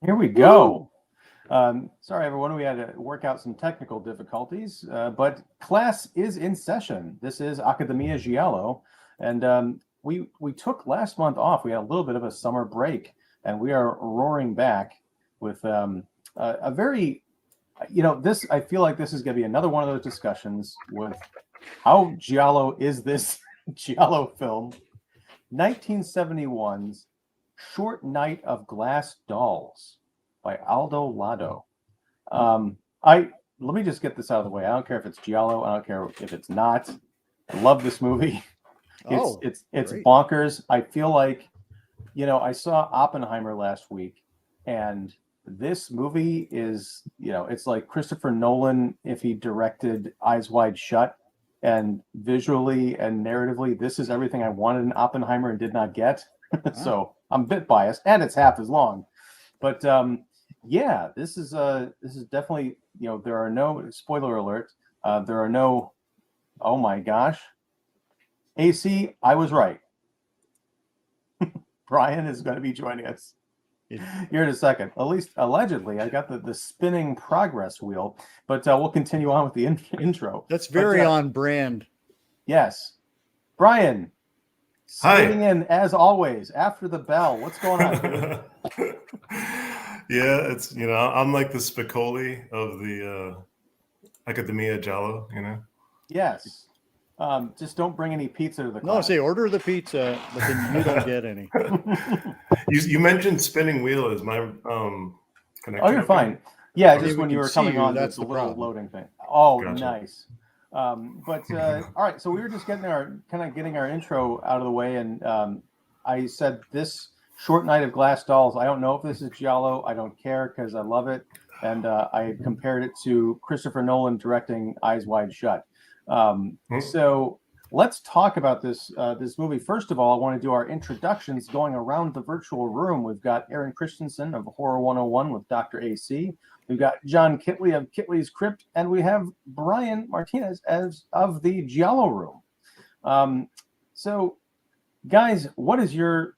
Here we go. Sorry, everyone. We had to work out some technical difficulties, but class is in session. This is Accademia Giallo, and we took last month off. We had a little bit of a summer break, and we are roaring back with a very, this. I feel like this is going to be another one of those discussions with how Giallo is this Giallo film, 1971's Short Night of Glass Dolls by Aldo Lado. Let me just get this out of the way. I don't care if it's Giallo. I don't care if it's not. I love this movie. It's great. bonkers. I feel like, I saw Oppenheimer last week, and this movie is, it's like Christopher Nolan if he directed Eyes Wide Shut, and visually and narratively, this is everything I wanted in Oppenheimer and did not get. So I'm a bit biased, and it's half as long. But yeah, this is definitely, there are no, spoiler alert, there are no, oh my gosh, AC, I was right. Bryan is going to be joining us here in a second. At least allegedly, I got the spinning progress wheel, but we'll continue on with the intro. That's very on brand. Yes, Bryan. Hi. Sitting in as always after the bell. What's going on, dude? Yeah, it's I'm like the Spicoli of the Accademia Giallo, Yes. Just don't bring any pizza to the class. No, say order the pizza, but then you don't get any. You mentioned spinning wheel as my connection. Oh, you're fine. Yeah, Maybe just when we you can were see coming you, on, that's the the little problem. loading thing. Oh, Gotcha. nice. But all right, so we were just getting our intro out of the way, and I said this Short Night of Glass Dolls. I don't know if this is Giallo. I don't care because I love it, and I compared it to Christopher Nolan directing Eyes Wide Shut. So let's talk about this movie. First of all, I want to do our introductions going around the virtual room. We've got Aaron Christensen of Horror 101 with Dr. AC. We've got John Kitley of Kitley's Crypt, and we have Bryan Martinez as of the Giallo Room. So, guys, what is your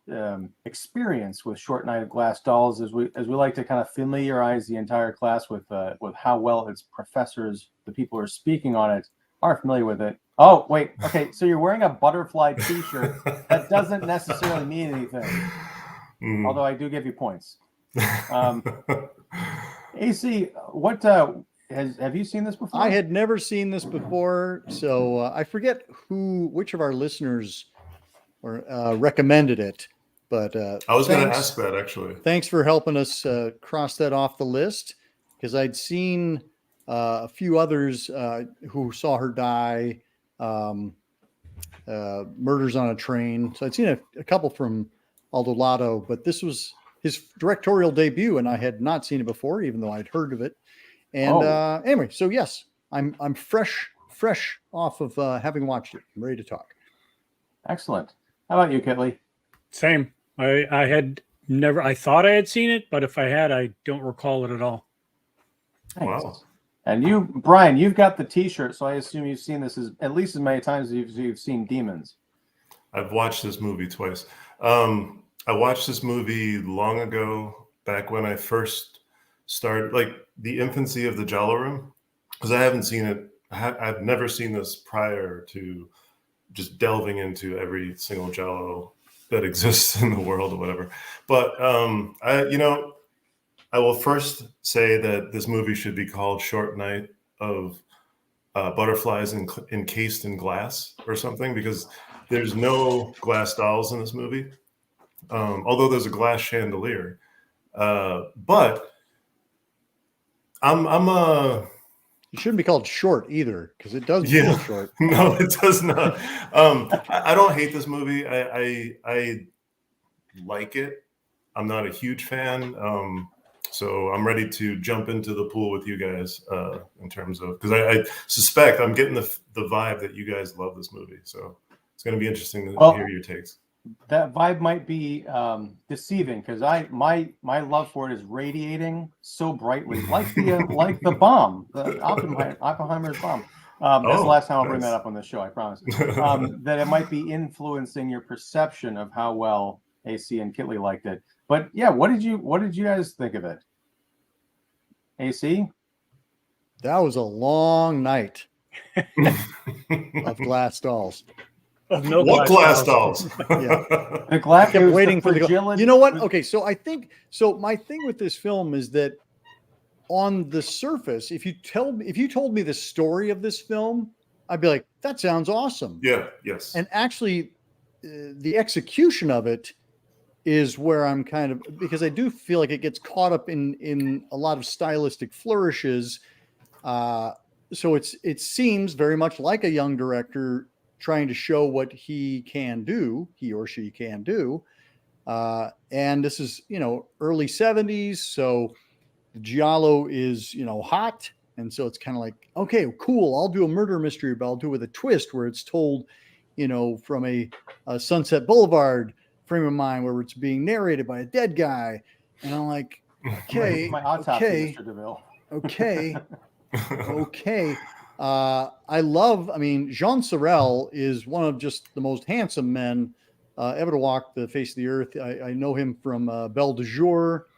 experience with Short Night of Glass Dolls? As we like to kind of familiarize the entire class with how well its professors, the people who are speaking on it, are familiar with it. Oh, wait. Okay, so you're wearing a butterfly T-shirt. That doesn't necessarily mean anything. Although I do give you points. AC, what have you seen this before? I had never seen this before, so I forget which of our listeners recommended it. But I was going to ask that actually. Thanks for helping us cross that off the list, because I'd seen a few others who saw her die, Murders on a Train. So I'd seen a couple from Aldo Lado, but this was his directorial debut, and I had not seen it before, even though I'd heard of it. And anyway, so yes, I'm fresh off of having watched it. I'm ready to talk. Excellent. How about you, Kitley? Same. I had never. I thought I had seen it, but if I had, I don't recall it at all. Thanks. Wow. And you, Bryan, you've got the T-shirt, so I assume you've seen this at least as many times as you've seen Demons. I've watched this movie twice. I watched this movie long ago, back when I first started, like the infancy of the Giallo Room, because I haven't seen it. I've never seen this prior to just delving into every single Giallo that exists in the world or whatever. But I will first say that this movie should be called Short Night of Butterflies Encased in Glass or something, because there's no glass dolls in this movie. Although there's a glass chandelier, but I'm It shouldn't be called Short either, because it does feel short. No, it does not. I don't hate this movie. I like it. I'm not a huge fan. So I'm ready to jump into the pool with you guys in terms of, because I suspect I'm getting the vibe that you guys love this movie. So it's going to be interesting to hear your takes. That vibe might be deceiving, because my love for it is radiating so brightly, like the bomb, the Oppenheimer's bomb. That's the last time I'll bring that up on the show, I promise. That it might be influencing your perception of how well AC and Kitley liked it. But yeah, what did you guys think of it? AC? That was a long night of glass dolls. Of no What glass dolls. dolls? Yeah. The glass. I kept waiting for the. fragility. You know what? Okay, so I think so. My thing with this film is that on the surface, if you told me the story of this film, I'd be like, that sounds awesome. Yeah. Yes. And actually, the execution of it is where I'm kind of, because I do feel like it gets caught up in a lot of stylistic flourishes. So it seems very much like a young director trying to show what he or she can do. And this is, early 70s. So the Giallo is, hot. And so it's kind of like, okay, cool. I'll do a murder mystery, but I'll do it with a twist where it's told, from a Sunset Boulevard frame of mind where it's being narrated by a dead guy. And I'm like, okay, my autopsy, okay, Mr. DeVille. okay. Okay. Jean Sorel is one of just the most handsome men ever to walk the face of the earth. I know him from Belle de Jour,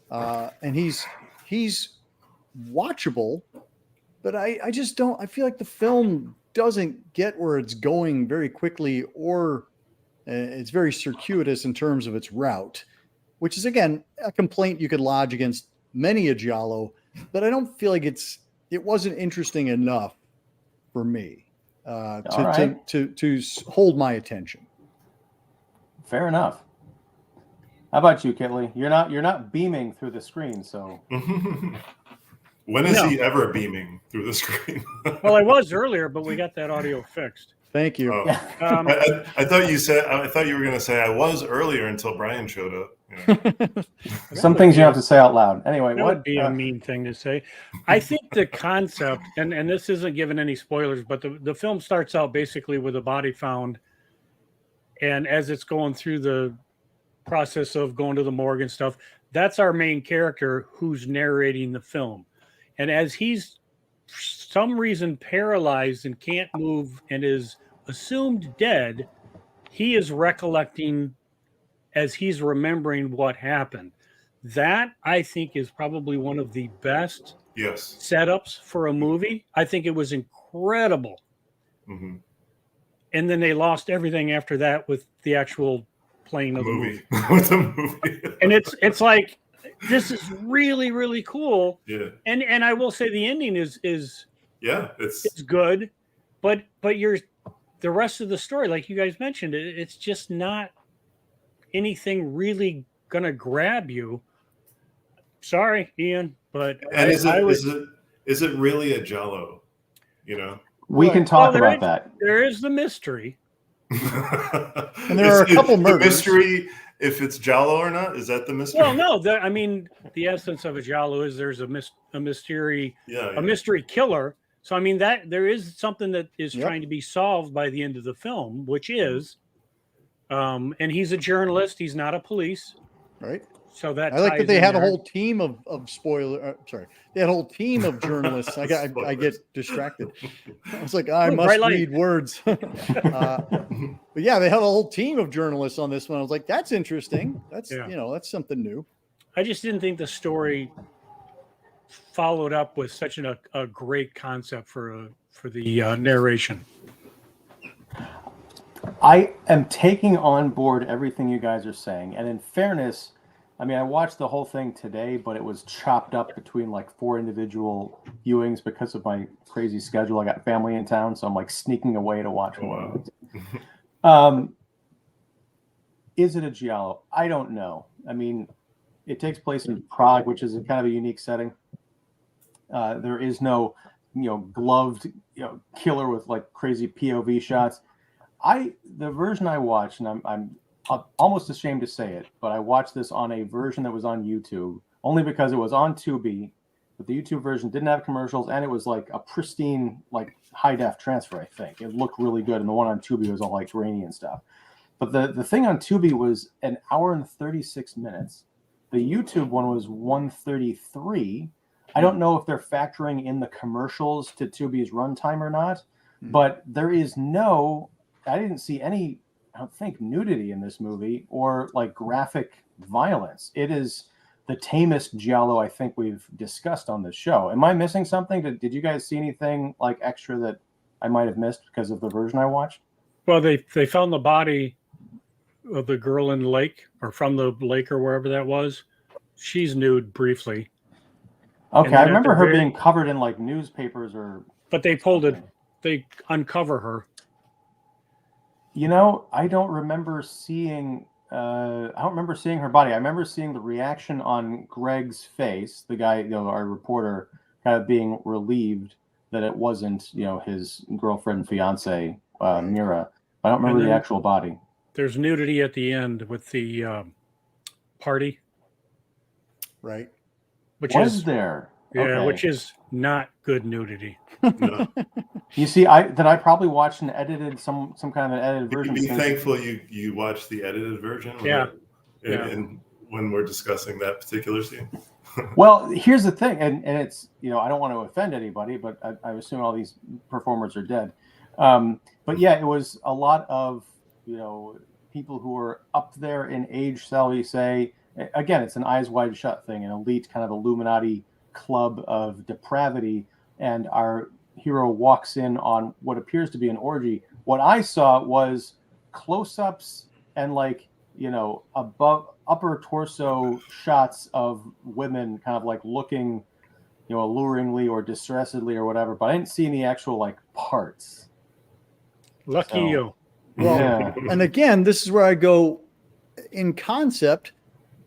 and he's watchable, but I just don't. I feel like the film doesn't get where it's going very quickly, or it's very circuitous in terms of its route, which is again a complaint you could lodge against many a Giallo. But I don't feel like it wasn't interesting enough for me to hold my attention. Fair enough. How about you, Kitley? You're not beaming through the screen, so. When is he ever beaming through the screen? Well, I was earlier, but we got that audio fixed. Thank you. Oh. I thought you were going to say I was earlier until Bryan showed up. Some things you have to say out loud. Anyway, that would be a mean thing to say. I think the concept, and this isn't giving any spoilers, but the film starts out basically with a body found, and as it's going through the process of going to the morgue and stuff, that's our main character who's narrating the film, and as he's for some reason paralyzed and can't move and is assumed dead, he is recollecting as he's remembering what happened. That, I think, is probably one of the best setups for a movie. I think it was incredible. Mm-hmm. And then they lost everything after that with the actual playing of the movie. With the movie. And it's like, this is really, really cool. Yeah. And I will say the ending is it's good, but the rest of the story, like you guys mentioned, it's just not anything really gonna grab you. Sorry, Ian, but and is it really a Giallo? We can talk about that. There is the mystery, and there are a couple murders. The mystery, if it's Giallo or not, is that the mystery? Well, no. The essence of a Giallo is there's a mystery, a mystery killer. So I mean that there is something that is trying to be solved by the end of the film, which is. And he's a journalist. He's not a police. Right. So that I like that they had a whole team of they had a whole team of journalists. I get distracted. I was like, I must read words. But yeah, they had a whole team of journalists on this one. I was like, that's interesting. That's that's something new. I just didn't think the story followed up with such a great concept for the narration. I am taking on board everything you guys are saying. And in fairness, I mean, I watched the whole thing today, but it was chopped up between like 4 individual viewings because of my crazy schedule. I got family in town, so I'm like sneaking away to watch one. Is it a Giallo? I don't know. I mean, it takes place in Prague, which is kind of a unique setting. There is no, gloved, killer with like crazy POV shots. The version I watched, and I'm almost ashamed to say it, but I watched this on a version that was on YouTube only because it was on Tubi, but the YouTube version didn't have commercials, and it was like a pristine, like high def transfer. I think it looked really good, and the one on Tubi was all like grainy and stuff. But the thing on Tubi was an hour and 36 minutes. The YouTube one was 133. I don't know if they're factoring in the commercials to Tubi's runtime or not, but there is I didn't see any. don't think nudity in this movie or like graphic violence. It is the tamest Giallo I think we've discussed on this show. Am I missing something? Did you guys see anything like extra that I might have missed because of the version I watched? Well, they found the body of the girl in the lake, or from the lake, or wherever that was. She's nude briefly. Okay, I remember her being covered in like newspapers or. But they pulled it. They uncover her. You know, I don't remember seeing. I don't remember seeing her body. I remember seeing the reaction on Greg's face, the guy, our reporter, kind of being relieved that it wasn't, his girlfriend, fiance, Mira. I don't remember the actual body. There's nudity at the end with the party. Right. There? Yeah, okay. Which is not good nudity. No. You see, I probably watched an edited some kind of an edited version. Be thankful you watched the edited version. And when we're discussing that particular scene. Well, here's the thing, and it's I don't want to offend anybody, but I assume all these performers are dead. But yeah, it was a lot of people who were up there in age, shall we say. Again, it's an eyes wide shut thing, an elite kind of Illuminati club of depravity, and our hero walks in on what appears to be an orgy. What I saw was close-ups and above upper torso shots of women kind of like looking alluringly or distressedly or whatever, but I didn't see any actual parts. Lucky you. Well, yeah. And again, this is where I go in concept.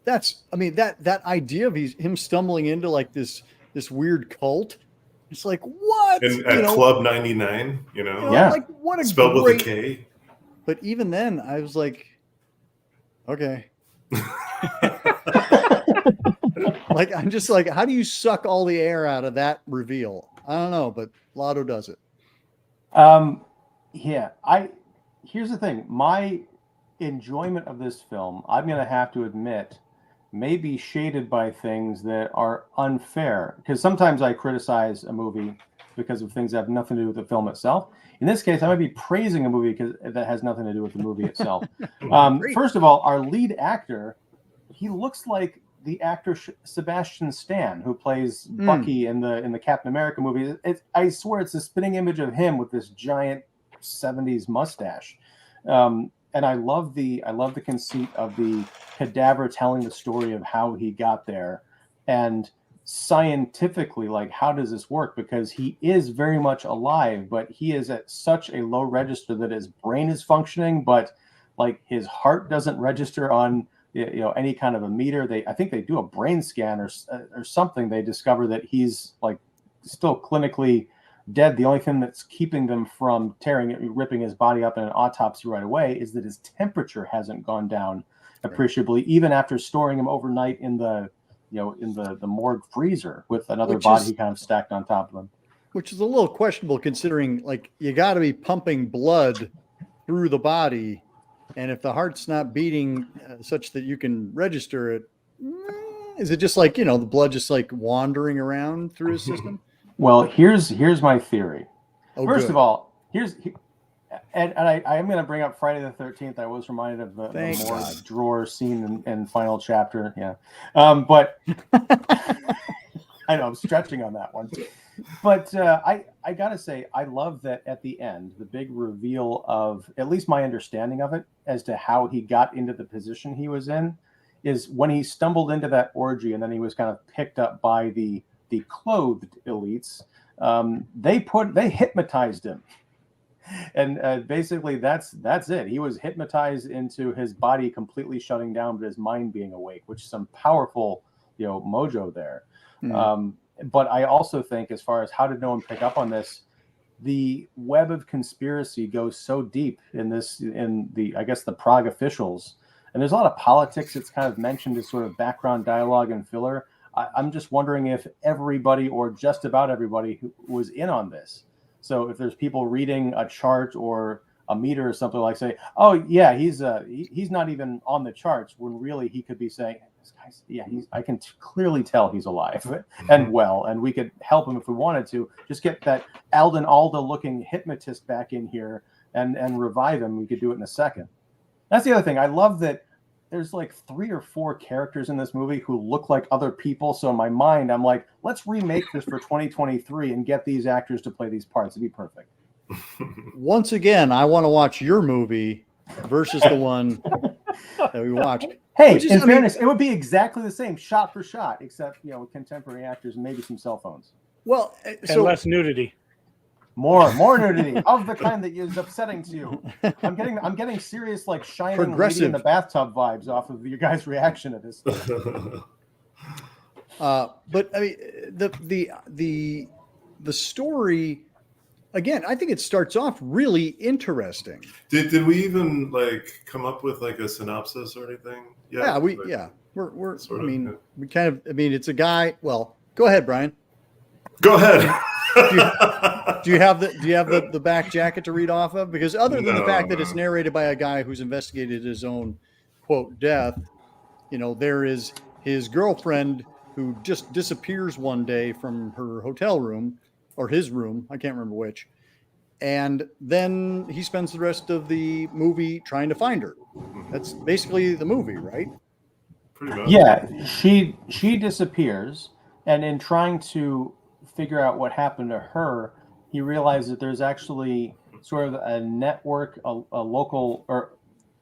That idea of him stumbling into this weird cult. It's like, what? And at Club 99, Yeah. What a spelled with a K. But even then, I was like, okay. I'm just like, how do you suck all the air out of that reveal? I don't know, but Lado does it. Yeah. Here's the thing. My enjoyment of this film, I'm going to have to admit, may be shaded by things that are unfair, because sometimes I criticize a movie because of things that have nothing to do with the film itself. In this case, I might be praising a movie because that has nothing to do with the movie itself. First of all, our lead actor, he looks like the actor Sebastian Stan, who plays Bucky in the Captain America movie. I swear it's a spinning image of him with this giant 70s mustache. And I love the conceit of the cadaver telling the story of how he got there, and scientifically, how does this work? Because he is very much alive, but he is at such a low register that his brain is functioning, but his heart doesn't register on any kind of a meter. I think they do a brain scan or something. They discover that he's still clinically dead. The only thing that's keeping them from ripping his body up in an autopsy right away is that his temperature hasn't gone down appreciably, even after storing him overnight in the morgue freezer with another body kind of stacked on top of him. Which is a little questionable, considering you got to be pumping blood through the body, and if the heart's not beating such that you can register it, is it just the blood just wandering around through his system? Well, here's my theory. First good. of all, and I am going to bring up Friday the 13th. I was reminded of the morgue drawer scene in final chapter. Yeah, but I know I'm stretching on that one. But I gotta say, I love that at the end, the big reveal of at least my understanding of it as to how he got into the position he was in is when he stumbled into that orgy, and then he was kind of picked up by the clothed elites. They hypnotized him, and basically that's it. He was hypnotized into his body completely shutting down, but his mind being awake, which is some powerful mojo there. But I also think, as far as how did no one pick up on this, the web of conspiracy goes so deep in the Prague officials, and there's a lot of politics that's kind of mentioned as sort of background dialogue and filler. I'm just wondering if everybody, or just about everybody, who was in on this. So if there's people reading a chart or a meter or something, say, oh yeah, he's not even on the charts, when really he could be saying, this guy's, I can clearly tell he's alive and well, and we could help him if we wanted to. Just get that Aldo looking hypnotist back in here and revive him. We could do it in a second. That's the other thing. I love that there's like 3 or 4 characters in this movie who look like other people. So in my mind, I'm like, let's remake this for 2023 and get these actors to play these parts. It'd be perfect. Once again, I want to watch your movie versus the one that we watched. Hey, in fairness, it would be exactly the same, shot for shot, except with contemporary actors and maybe some cell phones. Well, and less nudity. More nudity of the kind that is upsetting to you. I'm getting serious, like Shining Lady in the bathtub vibes off of your guys' reaction to this. But I mean, the story. Again, I think it starts off really interesting. Did we even like come up with like a synopsis or anything? Yeah, we kind of. I mean, it's a guy. Well, go ahead, Brian. Go ahead. Do you have the back jacket to read off of? Because other than the fact that it's narrated by a guy who's investigated his own quote death, there is his girlfriend who just disappears one day from her hotel room. Or his room, I can't remember which. And then he spends the rest of the movie trying to find her. That's basically the movie, right? Pretty much. Yeah, she disappears, and in trying to figure out what happened to her, he realized that there's actually sort of a network, a local, or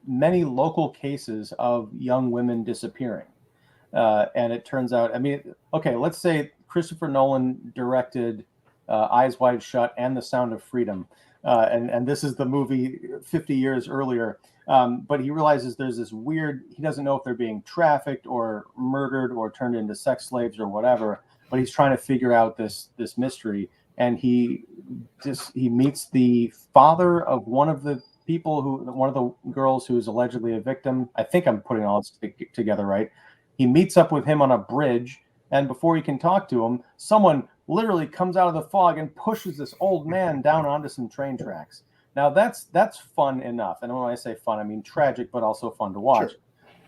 many local cases of young women disappearing. And it turns out, okay, let's say Christopher Nolan directed Eyes Wide Shut and The Sound of Freedom, and this is the movie 50 years earlier, but he realizes there's this weird, he doesn't know if they're being trafficked or murdered or turned into sex slaves or whatever, but he's trying to figure out this mystery, and he meets the father of one of the girls who is allegedly a victim. I think I'm putting all this together right. He meets up with him on a bridge, and before he can talk to him, someone literally comes out of the fog and pushes this old man down onto some train tracks. Now that's fun enough. And when I say fun, I mean tragic, but also fun to watch.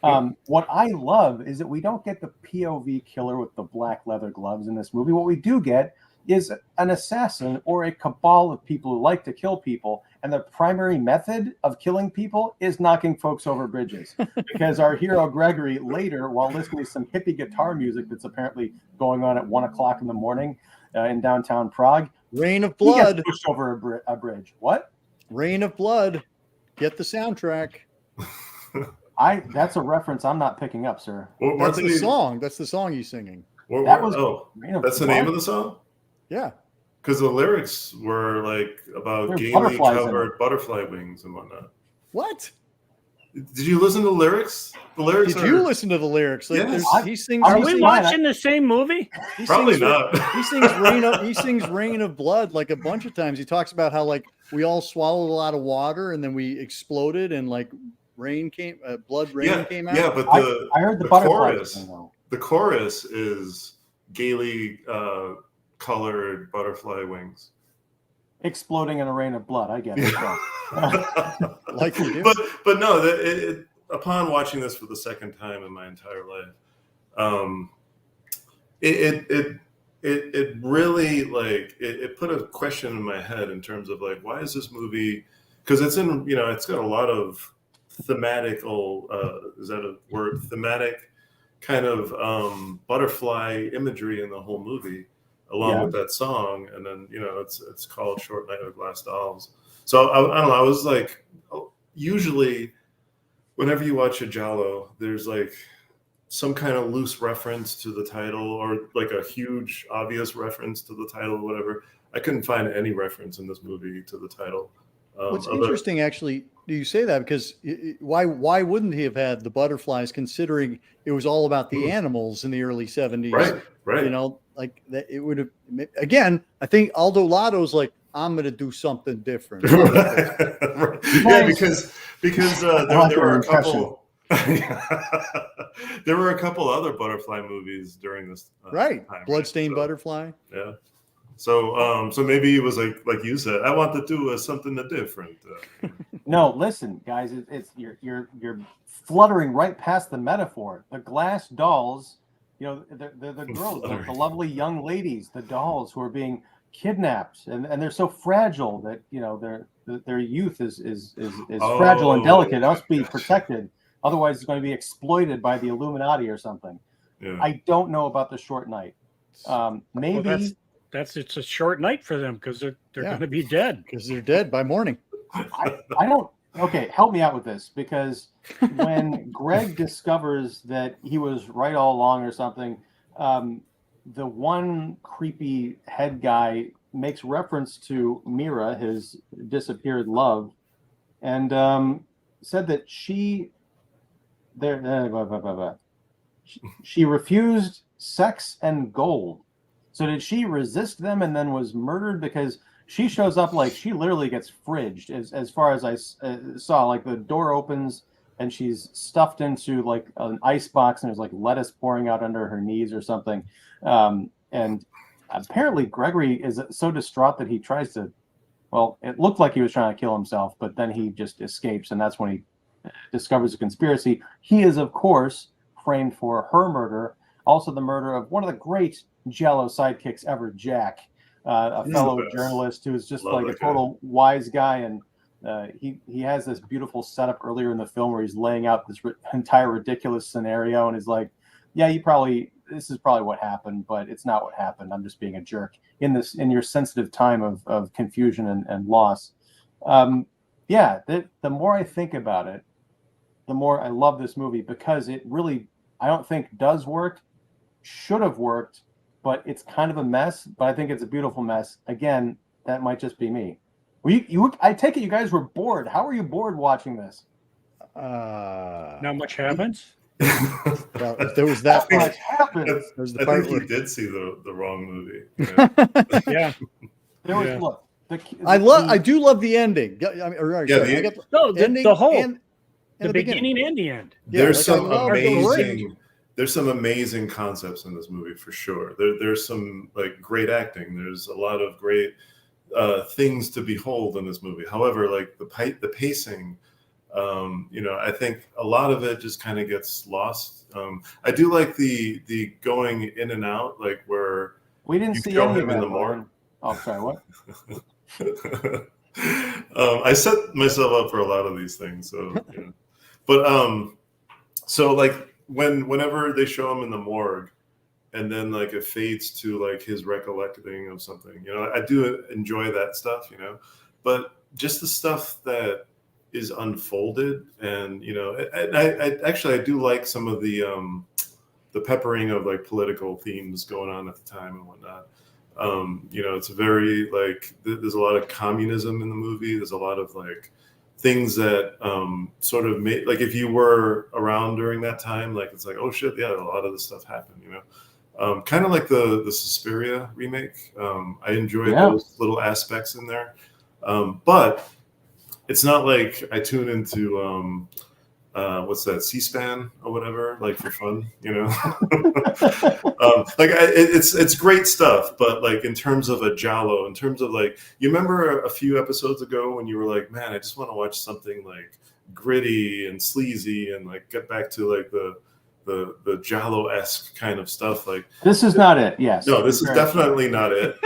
Sure. What I love is that we don't get the POV killer with the black leather gloves in this movie. What we do get is an assassin or a cabal of people who like to kill people. And the primary method of killing people is knocking folks over bridges. Because our hero Gregory later, while listening to some hippie guitar music that's apparently going on at 1 o'clock in the morning in downtown Prague, Rain of Blood, he gets pushed over a bridge. What? Rain of Blood. Get the soundtrack. That's a reference I'm not picking up, sir. Well, that's the song. That's the song he's singing. That's the name of the song? Yeah. Because the lyrics were like about gaily covered butterfly wings and whatnot. What? Did you listen to the lyrics? The lyrics. Did you listen to the lyrics? Like, yes. He sings. Are we watching the same movie? Probably not. He sings "Rain of Blood" like a bunch of times. He talks about how like we all swallowed a lot of water and then we exploded and like blood rain came out. Yeah, but I heard the chorus. The chorus is gaily colored butterfly wings exploding in a rain of blood. I get it. Like you do. But no, upon watching this for the second time in my entire life, it really like it put a question in my head in terms of like, why is this movie? Because it's in, it's got a lot of thematical, is that a word? Thematic kind of butterfly imagery in the whole movie, along with that song. And then, it's called Short Night of Glass Dolls. So I don't know. I was like, usually whenever you watch a Giallo, there's like some kind of loose reference to the title or like a huge obvious reference to the title or whatever. I couldn't find any reference in this movie to the title. What's interesting, actually, do you say that? Because why wouldn't he have had the butterflies, considering it was all about the animals in the early 70s? Right. Like that, it would have. Again, I think Aldo Lado's like, I'm going to do something different. Yeah, because there were a couple. There were a couple other butterfly movies during this time, Bloodstained Butterfly. Yeah. So maybe it was like you said, I want to do something different. No, listen, guys, it's you're fluttering right past the metaphor. The glass dolls, the girls, the lovely young ladies, the dolls who are being kidnapped, and they're so fragile that their youth is fragile and delicate. It must be protected, otherwise it's going to be exploited by the Illuminati or something. Yeah. I don't know about the short night. Maybe well, it's a short night for them because they're going to be dead because they're dead by morning. I don't. Okay, help me out with this, because when Greg discovers that he was right all along or something, the one creepy head guy makes reference to Mira, his disappeared love, and said that she refused sex and gold. So did she resist them and then was murdered? Because she shows up like she literally gets fridged, as far as I saw. Like the door opens and she's stuffed into like an ice box, and there's like lettuce pouring out under her knees or something. And apparently Gregory is so distraught that he tries to, well, it looked like he was trying to kill himself, but then he just escapes, and that's when he discovers a conspiracy. He is, of course, framed for her murder, also the murder of one of the great Giallo sidekicks ever, Jack. A fellow journalist who is just like a total wise guy, and he has this beautiful setup earlier in the film where he's laying out this entire ridiculous scenario, and he's like, "Yeah, this is probably what happened, but it's not what happened. I'm just being a jerk in your sensitive time of confusion and loss." The more I think about it, the more I love this movie, because it really, I don't think does work, should have worked. But it's kind of a mess, but I think it's a beautiful mess. Again, that might just be me. I take it you guys were bored. How were you bored watching this? Not much happens. Well, if there was that much happens. I think you did see the wrong movie. Yeah. There was look. I do love the ending. The beginning and the end. There's some amazing concepts in this movie for sure. There's some like great acting. There's a lot of great things to behold in this movie. However, like the pacing, I think a lot of it just kind of gets lost. I do like the going in and out, like where we didn't see throw any him of in that. the morgue. Oh, sorry, what? I set myself up for a lot of these things, but so like whenever they show him in the morgue, and then like it fades to like his recollecting of something, I do enjoy that stuff, but just the stuff that is unfolded, and I do like some of the peppering of like political themes going on at the time and whatnot. It's very like there's a lot of communism in the movie. There's a lot of like things that sort of made, like if you were around during that time, like it's like, oh shit, yeah, a lot of this stuff happened, kind of like the Suspiria remake. I enjoyed those little aspects in there, but it's not like I tune into what's that, C-SPAN or whatever, like for fun, it's great stuff, but like in terms of a Giallo, in terms of like, you remember a few episodes ago when you were like, man, I just want to watch something like gritty and sleazy and like get back to like the Giallo-esque kind of stuff. Like, this is not it. Yes. No, this is definitely not it.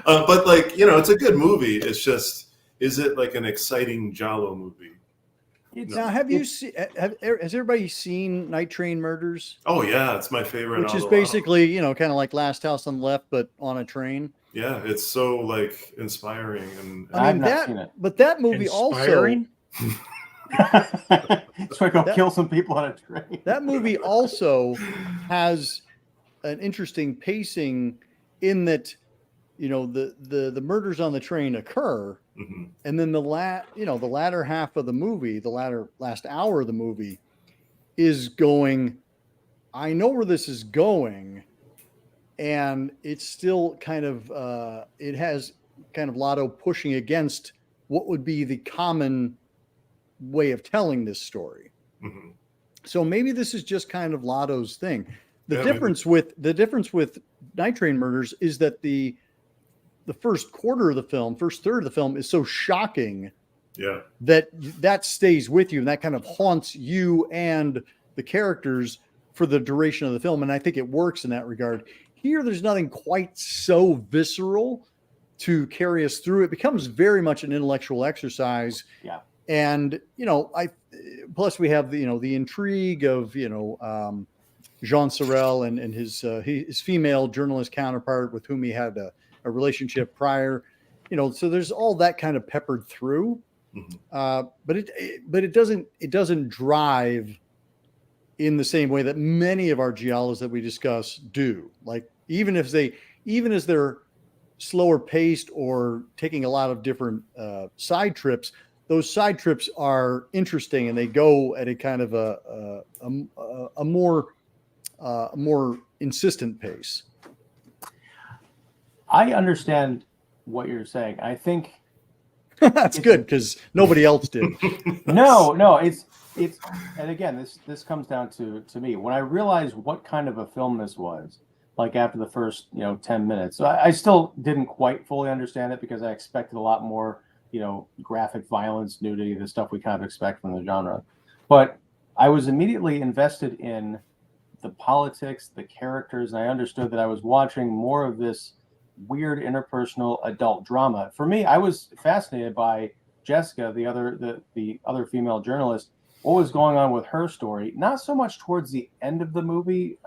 But like, it's a good movie. It's just, is it like an exciting Giallo movie? Now, has everybody seen Night Train Murders? Oh yeah, it's my favorite. Which is basically, kind of like Last House on the Left, but on a train. Yeah, it's so like inspiring, and I've not seen it. But that movie inspiring? So I go kill some people on a train. That movie also has an interesting pacing in that, the murders on the train occur. Mm-hmm. And then the latter half of the movie, the last hour of the movie is going, I know where this is going. And it's still kind of, it has kind of Lado pushing against what would be the common way of telling this story. Mm-hmm. So maybe this is just kind of Lado's thing. The difference with Night Train Murders is that the first third of the film is so shocking that stays with you, and that kind of haunts you and the characters for the duration of the film. And I think it works in that regard. Here, there's nothing quite so visceral to carry us through. It becomes very much an intellectual exercise. Yeah. And, plus we have the intrigue of, Jean Sorel and his female journalist counterpart with whom he had a relationship prior, so there's all that kind of peppered through. But it doesn't drive in the same way that many of our giallos that we discuss do. Like even as they're slower paced or taking a lot of different side trips, those side trips are interesting and they go at a kind of a more insistent pace. I understand what you're saying. I think that's good because nobody else did. No, it's and again, this comes down to me. When I realized what kind of a film this was, like after the first 10 minutes, so I still didn't quite fully understand it because I expected a lot more graphic violence, nudity, the stuff we kind of expect from the genre. But I was immediately invested in the politics, the characters, and I understood that I was watching more of this weird interpersonal adult drama. For me, I was fascinated by Jessica, the other female journalist, what was going on with her story. Not so much towards the end of the movie,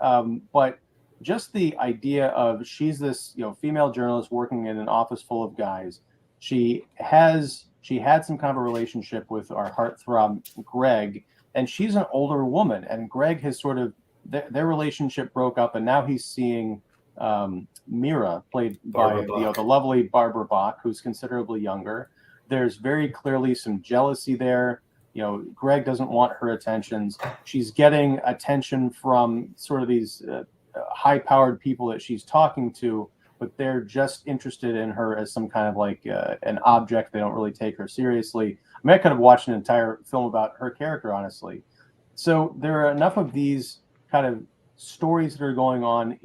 but just the idea of she's this female journalist working in an office full of guys. She had some kind of a relationship with our heartthrob Greg, and she's an older woman, and Greg has sort of their relationship broke up, and now he's seeing Mira, played by the lovely Barbara Bach, who's considerably younger. There's very clearly some jealousy there. Greg doesn't want her attentions. She's getting attention from sort of these high-powered people that she's talking to, but they're just interested in her as some kind of like an object. They don't really take her seriously. I mean, I could have watched an entire film about her character, honestly. So there are enough of these kind of stories that are going on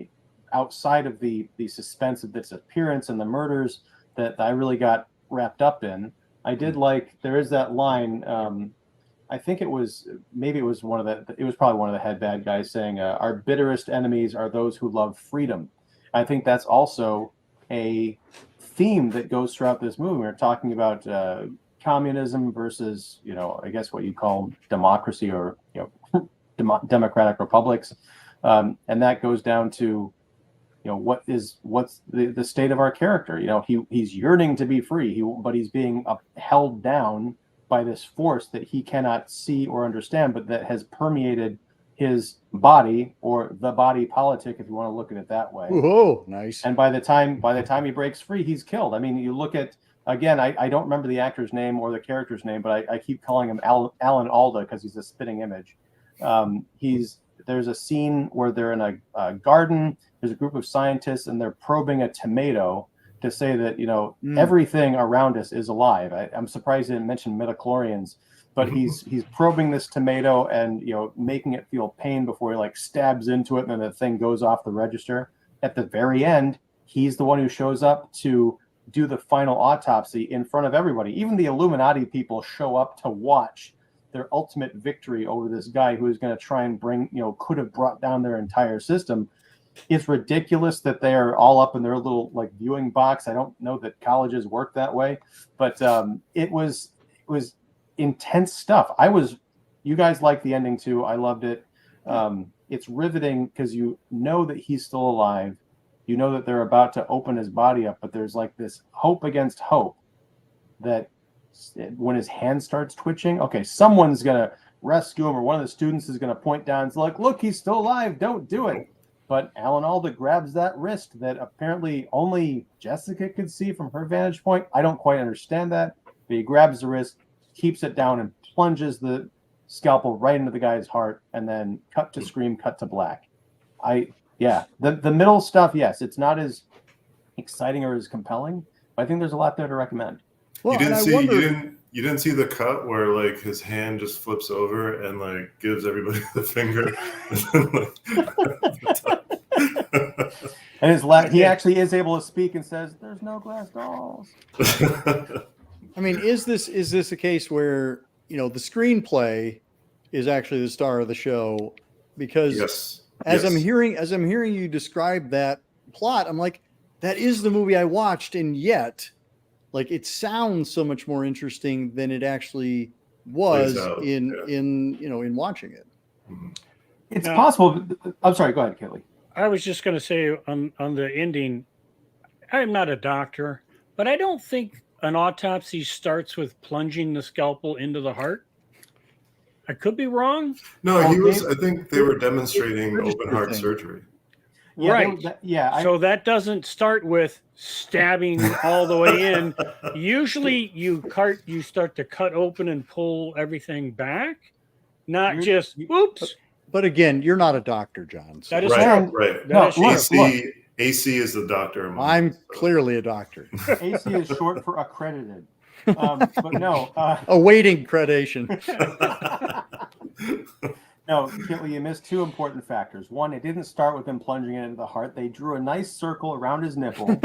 outside of the suspense of its appearance and the murders that I really got wrapped up in. I did like, there is that line, I think it was probably one of the head bad guys saying, our bitterest enemies are those who love freedom. I think that's also a theme that goes throughout this movie. We're talking about communism versus, I guess what you call democracy or, democratic republics. And that goes down to, what's the state of our character? He's yearning to be free, but he's being held down by this force that he cannot see or understand, but that has permeated his body, or the body politic, if you want to look at it that way. Oh, nice. And by the time he breaks free, he's killed. I mean, you look at, again, I don't remember the actor's name or the character's name, but I keep calling him Alan Alda because he's a spitting image. There's a scene where they're in a garden. There's a group of scientists and they're probing a tomato to say that, everything around us is alive. I'm surprised he didn't mention midichlorians, but he's probing this tomato and, making it feel pain before he like stabs into it and then the thing goes off the register. At the very end, he's the one who shows up to do the final autopsy in front of everybody. Even the Illuminati people show up to watch their ultimate victory over this guy who is going to try and could have brought down their entire system. It's ridiculous that they are all up in their little like viewing box. I don't know that colleges work that way, but it was intense stuff. You guys liked the ending too. I loved it. It's riveting because that he's still alive. That they're about to open his body up, but there's like this hope against hope that when his hand starts twitching, okay, someone's gonna rescue him, or one of the students is gonna point down. It's like, look, he's still alive. Don't do it. But Alan Alda grabs that wrist that apparently only Jessica could see from her vantage point. I don't quite understand that, but he grabs the wrist, keeps it down, and plunges the scalpel right into the guy's heart, and then cut to scream, cut to black. The middle stuff, yes, it's not as exciting or as compelling, but I think there's a lot there to recommend. Well, you didn't see the cut where like his hand just flips over and like gives everybody the finger. And he actually is able to speak and says, "There's no glass dolls." I mean, is this a case where the screenplay is actually the star of the show? Because yes. As I'm hearing you describe that plot, I'm like, that is the movie I watched, and yet, like, it sounds so much more interesting than it actually was in watching it. It's Now, possible. I'm sorry. Go ahead, Kelly. I was just going to say on the ending, I'm not a doctor, but I don't think an autopsy starts with plunging the scalpel into the heart. I could be wrong. No, Well, he was. I think they were demonstrating open heart thing. surgery. Yeah, Right. So that doesn't start with stabbing all the way in. Usually you start to cut open and pull everything back, not just whoops. But again, you're not a doctor, John. So. That is Right, true. right. That is true. AC is the doctor. I'm clearly a doctor. AC is short for accredited. But no. Awaiting accreditation. No, Kitley, you missed two important factors. One, it didn't start with him plunging it into the heart. They drew a nice circle around his nipple.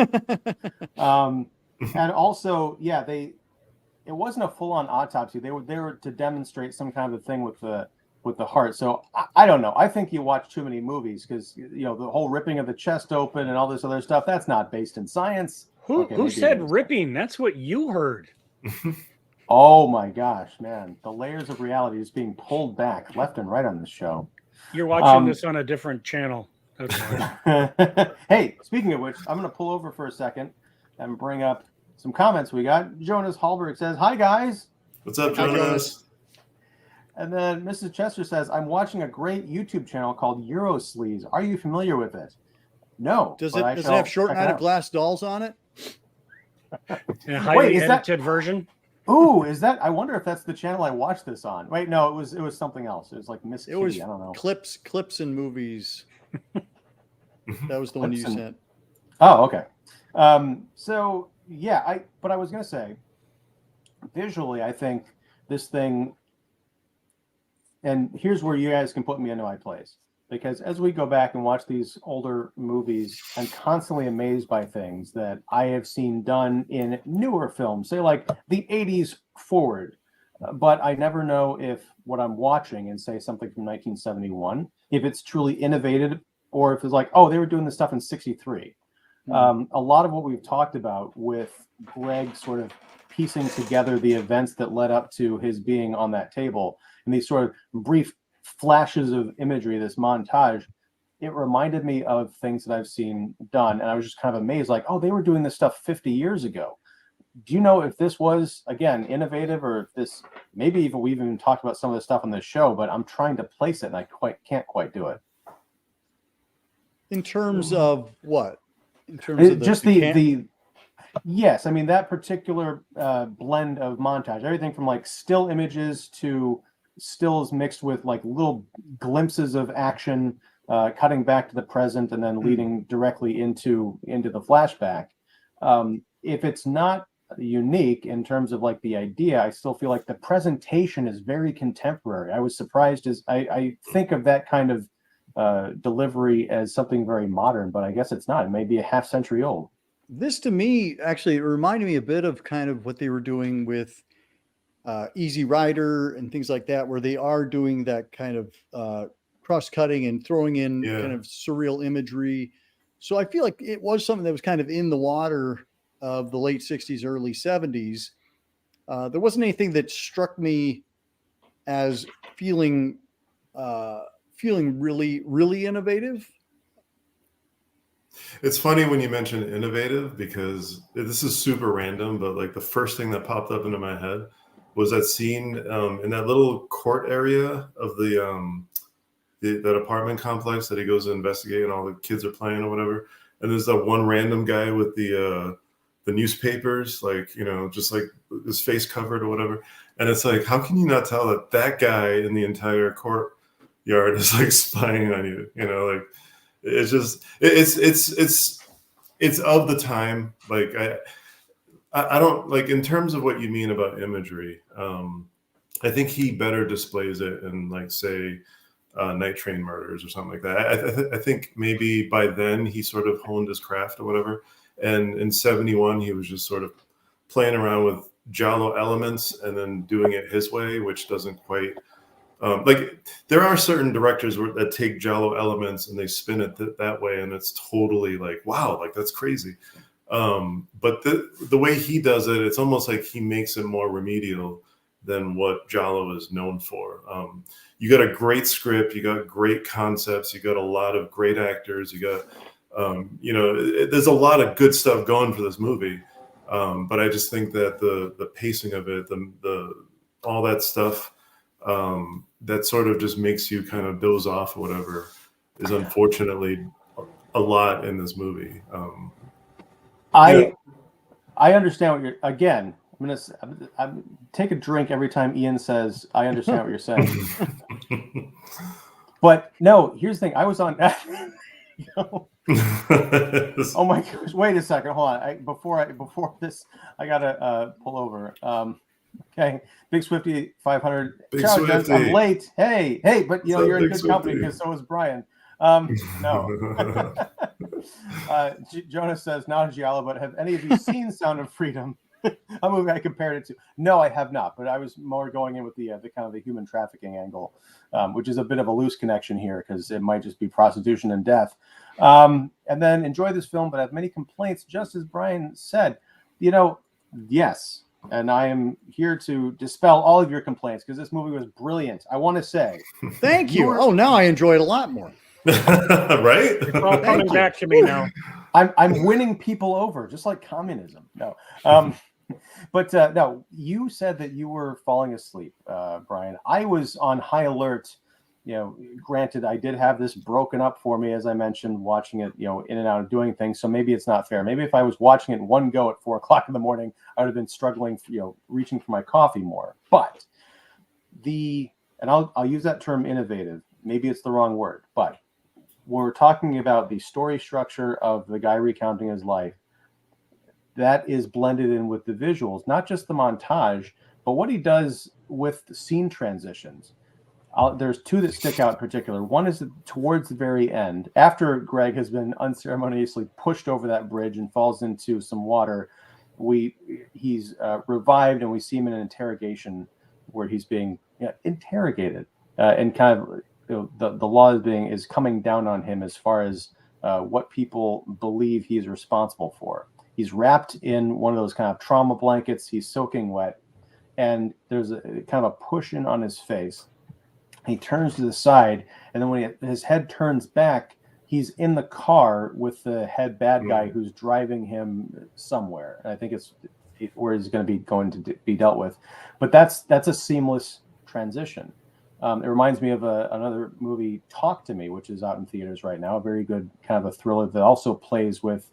And also, yeah, it wasn't a full-on autopsy. They were to demonstrate some kind of a thing with the heart. So I don't know. I think you watch too many movies because the whole ripping of the chest open and all this other stuff, that's not based in science. Who said ripping? That's what you heard. Oh my gosh, man. The layers of reality is being pulled back left and right on this show. You're watching this on a different channel. That's why. Hey, speaking of which, I'm going to pull over for a second and bring up some comments we got. Jonas Hallberg says, "Hi, guys." What's up, Jonas? And then Mrs. Chester says, "I'm watching a great YouTube channel called Eurosleaze. Are you familiar with it?" No. Does it have Short Night of Glass Dolls on it? A highly edited version? Ooh, is that? I wonder if that's the channel I watched this on. Wait, no, it was something else. It was like Miss Kitty. I don't know. Clips and movies. That was the one you sent. Oh, okay. So yeah, but I was gonna say, visually, I think this thing, and here's where you guys can put me into my place. Because as we go back and watch these older movies, I'm constantly amazed by things that I have seen done in newer films, say like the 80s forward. But I never know if what I'm watching and say something from 1971, if it's truly innovative or if it's like, oh, they were doing this stuff in 63. A lot of what we've talked about with Greg sort of piecing together the events that led up to his being on that table and these sort of brief flashes of imagery, this montage, it reminded me of things that I've seen done. And I was just kind of amazed, like, oh, they were doing this stuff 50 years ago. Do you know if this was, again, innovative or if this, maybe even we've even talked about some of this stuff on this show, but I'm trying to place it and I can't quite do it. In terms of what? In terms of just the yes, I mean, that particular blend of montage, everything from like still images to stills mixed with like little glimpses of action, cutting back to the present and then leading directly into the flashback. If it's not unique in terms of like the idea, I still feel like the presentation is very contemporary. I was surprised as I think of that kind of delivery as something very modern, but I guess it's not. It may be a half century old. This to me actually reminded me a bit of kind of what they were doing with Easy Rider and things like that, where they are doing that kind of cross-cutting and throwing in kind of surreal imagery. So I feel like it was something that was kind of in the water of the late 60s, early 70s. There wasn't anything that struck me as feeling really, really innovative. It's funny when you mention innovative because this is super random, but like the first thing that popped up into my head was that scene in that little court area of that apartment complex that he goes to investigate and all the kids are playing or whatever. And there's that one random guy with the newspapers, like, just like his face covered or whatever. And it's like, how can you not tell that guy in the entire courtyard is like spying on you? Like it's just, it's of the time. Like I don't like in terms of what you mean about imagery. I think he better displays it in like say Night Train Murders or something like that. I think maybe by then he sort of honed his craft or whatever. And in 71, he was just sort of playing around with Giallo elements and then doing it his way, which doesn't quite Like there are certain directors that take Giallo elements and they spin it that way, and it's totally like, wow, like that's crazy. But the way he does it, it's almost like he makes it more remedial than what Giallo is known for. You got a great script, you got great concepts, you got a lot of great actors, you got there's a lot of good stuff going for this movie. But I just think that the pacing of it, the all that stuff, that sort of just makes you kind of doze off or whatever, is unfortunately a lot in this movie. I understand what you're. Again, I'm take a drink every time Ian says I understand what you're saying. But no, here's the thing. I was on. Oh my gosh! Wait a second. Hold on. Before this, I gotta pull over. Okay, Big Swifty 500. Big Ciao, Swifty. gents, I'm late. Hey, but What's up, you're in Big good Swifty? company because so is Bryan. No. Jonas says not a Giallo, but have any of you seen Sound of Freedom? A movie I compared it to. No, I have not, but I was more going in with the kind of the human trafficking angle, which is a bit of a loose connection here because it might just be prostitution and death. And then enjoy this film, but have many complaints, just as Bryan said. Yes, and I am here to dispel all of your complaints because this movie was brilliant. I want to say, thank you. Oh, now I enjoy it a lot more. Right? It's all coming back to me now. I'm winning people over, just like communism. No, but no, you said that you were falling asleep, Bryan. I was on high alert. Granted, I did have this broken up for me, as I mentioned, watching it, in and out of doing things. So maybe it's not fair. Maybe if I was watching it in one go at 4 o'clock in the morning, I would have been struggling, reaching for my coffee more. But and I'll use that term innovative. Maybe it's the wrong word, but we're talking about the story structure of the guy recounting his life. That is blended in with the visuals, not just the montage, but what he does with the scene transitions. There's 2 that stick out in particular. One is towards the very end, after Greg has been unceremoniously pushed over that bridge and falls into some water. He's revived, and we see him in an interrogation where he's being interrogated, and kind of the law is coming down on him as far as what people believe he's responsible for. He's wrapped in one of those kind of trauma blankets. He's soaking wet, and there's a kind of a push in on his face. He turns to the side, and then when his head turns back, he's in the car with the head bad guy who's driving him somewhere. And I think it's where he's going to be dealt with. But that's a seamless transition. It reminds me of another movie, Talk to Me, which is out in theaters right now. A very good kind of a thriller that also plays with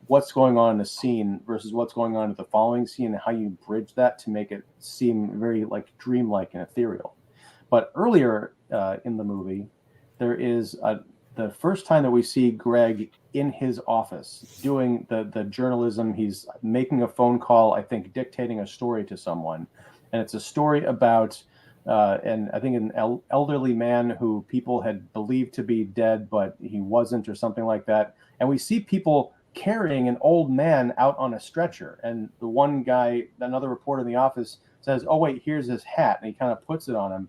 what's going on in the scene versus what's going on at the following scene, and how you bridge that to make it seem very like dreamlike and ethereal. But earlier in the movie, there is the first time that we see Greg in his office doing the journalism. He's making a phone call, I think, dictating a story to someone. And it's a story about, and I think an elderly man who people had believed to be dead, but he wasn't, or something like that. And we see people carrying an old man out on a stretcher. And the one guy, another reporter in the office, says, "Oh, wait, here's his hat." And he kind of puts it on him.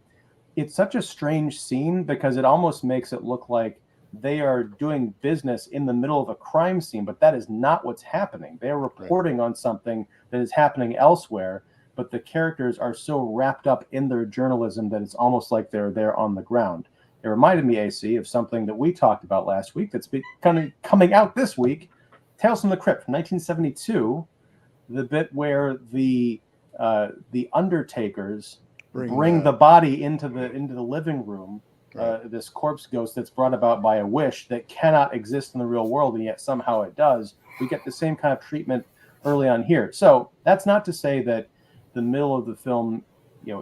It's such a strange scene because it almost makes it look like they are doing business in the middle of a crime scene, but that is not what's happening. They are reporting on something that is happening elsewhere, but the characters are so wrapped up in their journalism that it's almost like they're there on the ground. It reminded me, AC, of something that we talked about last week that's kind of coming out this week, Tales from the Crypt from 1972, the bit where the undertakers bring the body into the living room, this corpse ghost that's brought about by a wish that cannot exist in the real world, and yet somehow it does. We get the same kind of treatment early on here. So that's not to say that the middle of the film,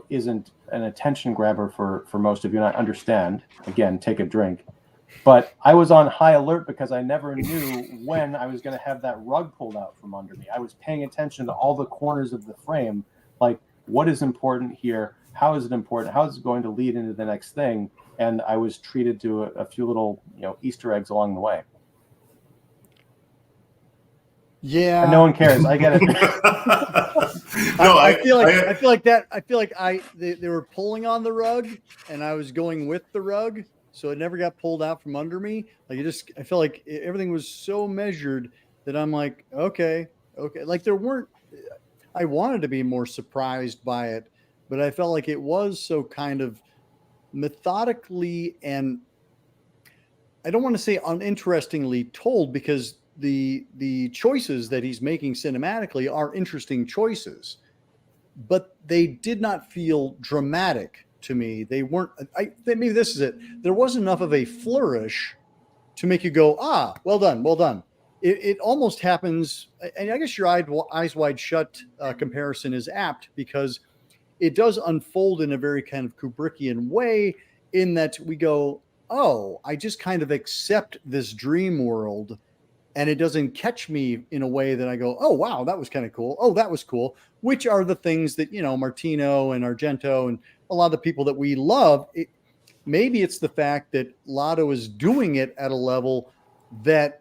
isn't an attention grabber for most of you, and I understand. Again, take a drink. But I was on high alert because I never knew when I was going to have that rug pulled out from under me. I was paying attention to all the corners of the frame, like what is important here? How is it important? How is it going to lead into the next thing? And I was treated to a few little, Easter eggs along the way. Yeah. And no one cares. I get it. No, I feel like they were pulling on the rug, and I was going with the rug, so it never got pulled out from under me. Like I felt like everything was so measured that I'm like, okay. Like there weren't. I wanted to be more surprised by it, but I felt like it was so kind of methodically, and I don't want to say uninterestingly told, because the choices that he's making cinematically are interesting choices, but they did not feel dramatic to me. They weren't. Maybe this is it. There wasn't enough of a flourish to make you go, ah, well done, well done. It almost happens, and I guess your eyes wide shut comparison is apt, because it does unfold in a very kind of Kubrickian way, in that we go, oh, I just kind of accept this dream world, and it doesn't catch me in a way that I go, oh, wow, that was kind of cool. Oh, that was cool. Which are the things that, Martino and Argento and a lot of the people that we love. Maybe it's the fact that Lado is doing it at a level that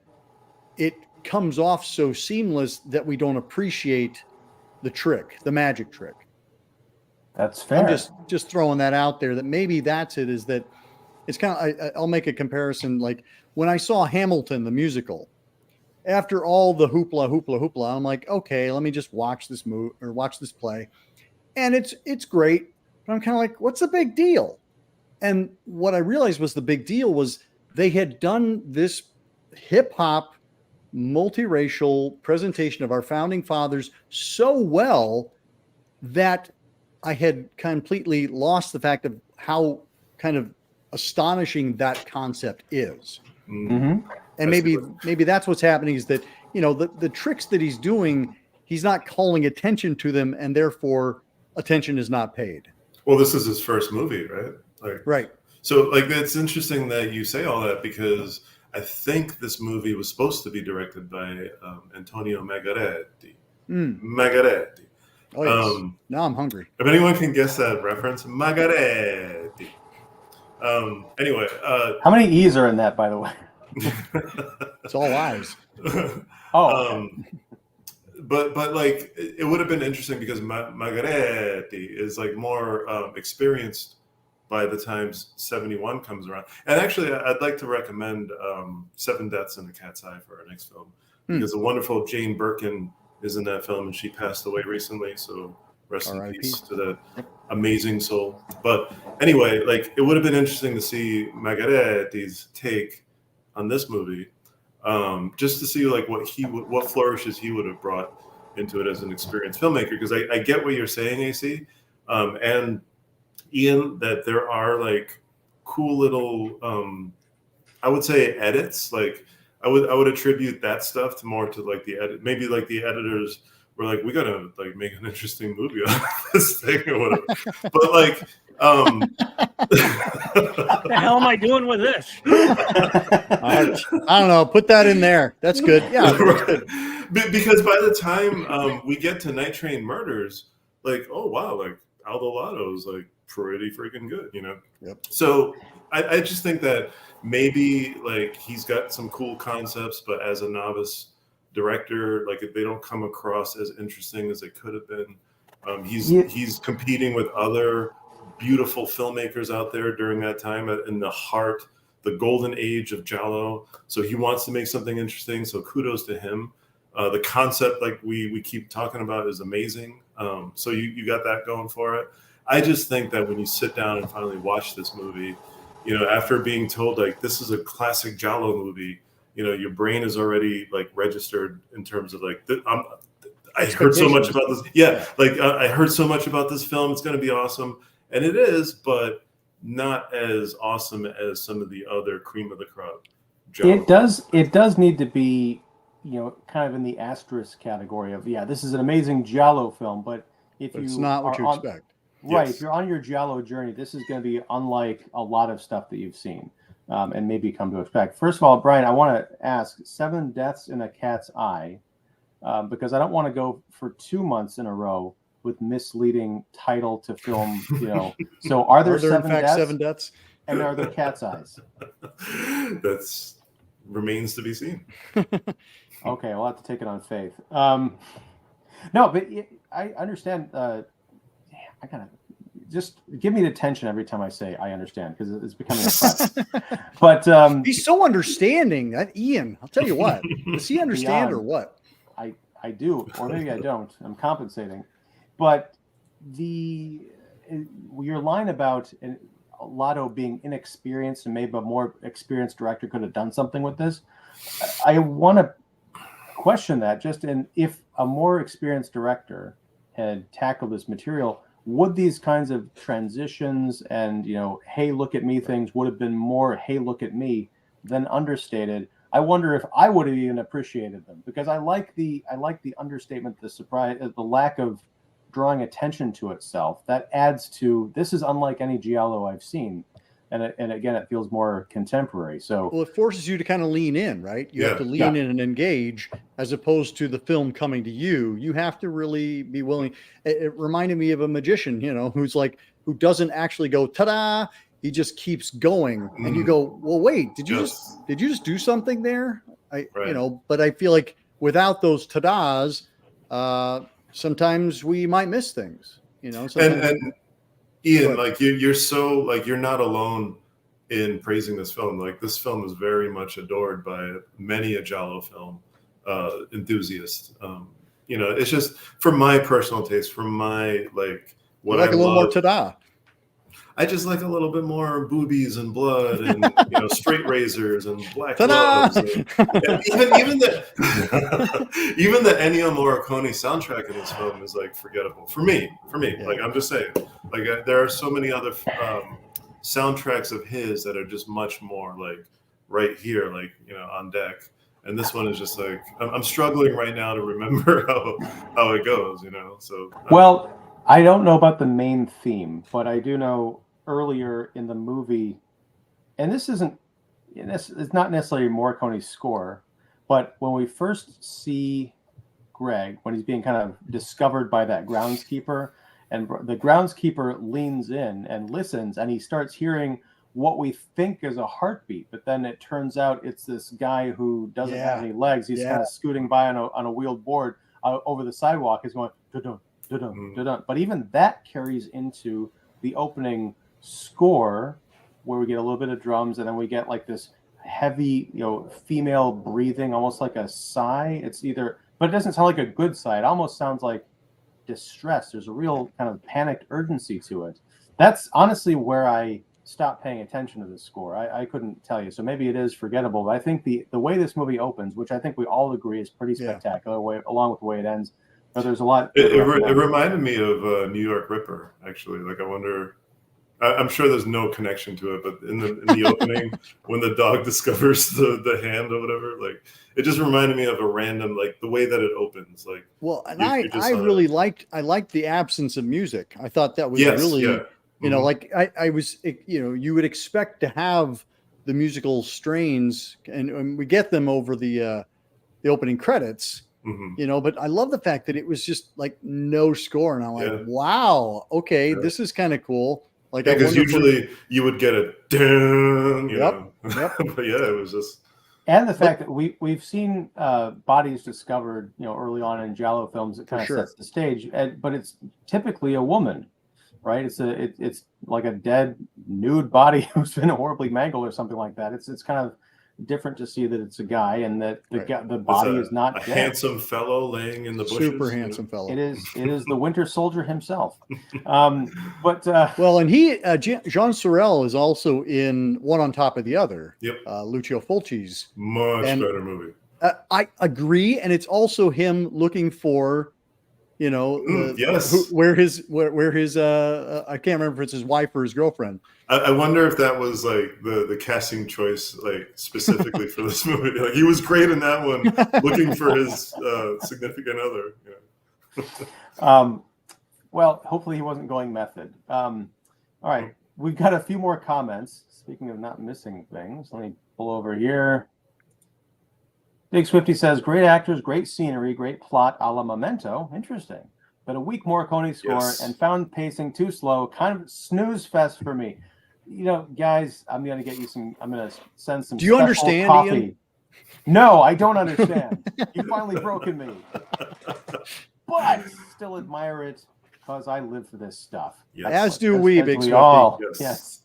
it comes off so seamless that we don't appreciate the trick, the magic trick. That's fair. I'm just throwing that out there, that maybe that's it, is that it's kind of, I'll make a comparison. Like when I saw Hamilton, the musical, after all the hoopla, I'm like, okay, let me just watch this watch this play. And it's great. But I'm kind of like, what's the big deal? And what I realized was the big deal was they had done this hip hop, multiracial presentation of our founding fathers so well that I had completely lost the fact of how kind of astonishing that concept is. Mm-hmm. And maybe that's what's happening, is that, the tricks that he's doing, he's not calling attention to them, and therefore attention is not paid. Well, this is his first movie, right? Right. So it's interesting that you say all that, because I think this movie was supposed to be directed by Antonio Magaretti. Magaretti. Oh, yes. Now I'm hungry. If anyone can guess that reference, Magaretti. Anyway. How many E's are in that, by the way? It's all eyes. Oh. But like, it would have been interesting, because Magaretti is like more experienced by the time 71 comes around. And actually, I'd like to recommend Seven Deaths in a Cat's Eye for our next film, because the wonderful Jane Birkin is in that film, and she passed away recently. So rest in peace to that amazing soul. But anyway, like, it would have been interesting to see Magaretti's take on this movie, just to see like what flourishes he would have brought into it as an experienced filmmaker. Because I get what you're saying, AC, and Ian, that there are like cool little, I would say, edits. Like I would attribute that stuff to like the edit. Maybe like the editors were like, we gotta like make an interesting movie out of this thing or whatever. But like, what the hell am I doing with this? I don't know. Put that in there. That's good. Yeah. That's good. Because by the time we get to Night Train Murders, like, oh wow, like Aldo Lado is like pretty freaking good, Yep. So I just think that maybe like he's got some cool concepts, but as a novice director, like they don't come across as interesting as they could have been. He's competing with other beautiful filmmakers out there during that time, in the golden age of Giallo. So he wants to make something interesting. So kudos to him. The concept, like we keep talking about, is amazing. So you got that going for it. I just think that when you sit down and finally watch this movie, after being told like this is a classic Giallo movie, your brain is already like registered in terms of like I heard so much about this. Yeah, like I heard so much about this film. It's going to be awesome, and it is, but not as awesome as some of the other cream of the crop Giallo. It does need to be, kind of in the asterisk category of, this is an amazing Giallo film, but it's not what you expect. Right. Yes. If you're on your Giallo journey, this is going to be unlike a lot of stuff that you've seen and maybe come to expect. First of all, Brian, I want to ask, Seven Deaths in a Cat's Eye, because I don't want to go for 2 months in a row with misleading title to film, So are there seven deaths? And are there cat's eyes? That's remains to be seen. Okay, we'll have to take it on faith. No, but I understand. I gotta just give me the tension every time I say I understand, because it's becoming a crutch. But he's so understanding. That Ian, I'll tell you what. Does he understand or what? I do, or maybe I don't. I'm compensating. But your line about Lado being inexperienced and maybe a more experienced director could have done something with this, I want to question that. Just in, if a more experienced director had tackled this material, would these kinds of transitions and, hey, look at me things would have been more, hey, look at me, than understated? I wonder if I would have even appreciated them, because I like the understatement, the surprise, the lack of drawing attention to itself. That adds to, this is unlike any giallo I've seen. And again, it feels more contemporary. So, well, it forces you to kind of lean in, right? You have to lean in and engage, as opposed to the film coming to you. You have to really be willing. It reminded me of a magician, who doesn't actually go ta-da. He just keeps going, and you go, well, wait, did you just do something there? But I feel like without those ta-das, sometimes we might miss things. And Ian, like you're so, like, you're not alone in praising this film. Like, this film is very much adored by many a giallo film enthusiast. It's just, for my personal taste, from my what I like a little more ta-da. I just like a little bit more boobies and blood and straight razors and black Ta-da! gloves. Even the even the Ennio Morricone soundtrack in this film is forgettable for me. Yeah. Like, I'm just saying, there are so many other soundtracks of his that are just much more right here, on deck. And this one is just I'm struggling right now to remember how it goes. So well, I don't know about the main theme, but I do know earlier in the movie, and it's not necessarily Morricone's score, but when we first see Greg, when he's being kind of discovered by that groundskeeper, and the groundskeeper leans in and listens, and he starts hearing what we think is a heartbeat, but then it turns out it's this guy who doesn't have any legs. He's kind of scooting by on a wheeled board over the sidewalk. He's going, dun-dun, dun-dun, dun-dun. But even that carries into the opening score, where we get a little bit of drums, and then we get this heavy, female breathing, almost like a sigh. But it doesn't sound like a good sigh. It almost sounds like distress. There's a real kind of panicked urgency to it. That's honestly where I stopped paying attention to this score. I couldn't tell you. So maybe it is forgettable, but I think the way this movie opens, which I think we all agree is pretty spectacular, along with the way it ends. But there's a lot. It reminded me of New York Ripper, actually. I wonder. I'm sure there's no connection to it, but in the opening, when the dog discovers the hand or whatever, it just reminded me of a random, the way that it opens. Well, and I really liked the absence of music. I thought that was really, I was, you would expect to have the musical strains, and we get them over the opening credits. Mm-hmm. But I love the fact that it was just no score, and I'm like, wow, okay, this is kind of cool. Because usually you would get a dun, Yep. But it was just. And the fact that we've seen bodies discovered, early on in giallo films, it kind of sets the stage. But it's typically a woman, right? It's like a dead nude body who's been horribly mangled or something like that. It's kind of different to see that it's a guy, and that the body is not dead. Handsome fellow laying in the bushes. Super handsome fellow. It is the Winter Soldier himself. But and he Jean Sorel is also in One on Top of the Other. Yep. Lucio Fulci's much better movie. I agree, and it's also him looking for, where his I can't remember if it's his wife or his girlfriend. I wonder if that was the casting choice, specifically for this movie. He was great in that one, looking for his significant other. Well, hopefully he wasn't going method. All right, we've got a few more comments. Speaking of not missing things, let me pull over here. Big Swifty says, great actors, great scenery, great plot a la Memento. Interesting. But a weak Morricone score and found pacing too slow. Kind of snooze fest for me. Guys, I'm going to get you some, I'm going to send some. Do you understand, coffee. Ian? No, I don't understand. You've finally broken me. but still admire it because I live for this stuff. Yes. As do we, Big we Swifty. all. Yes.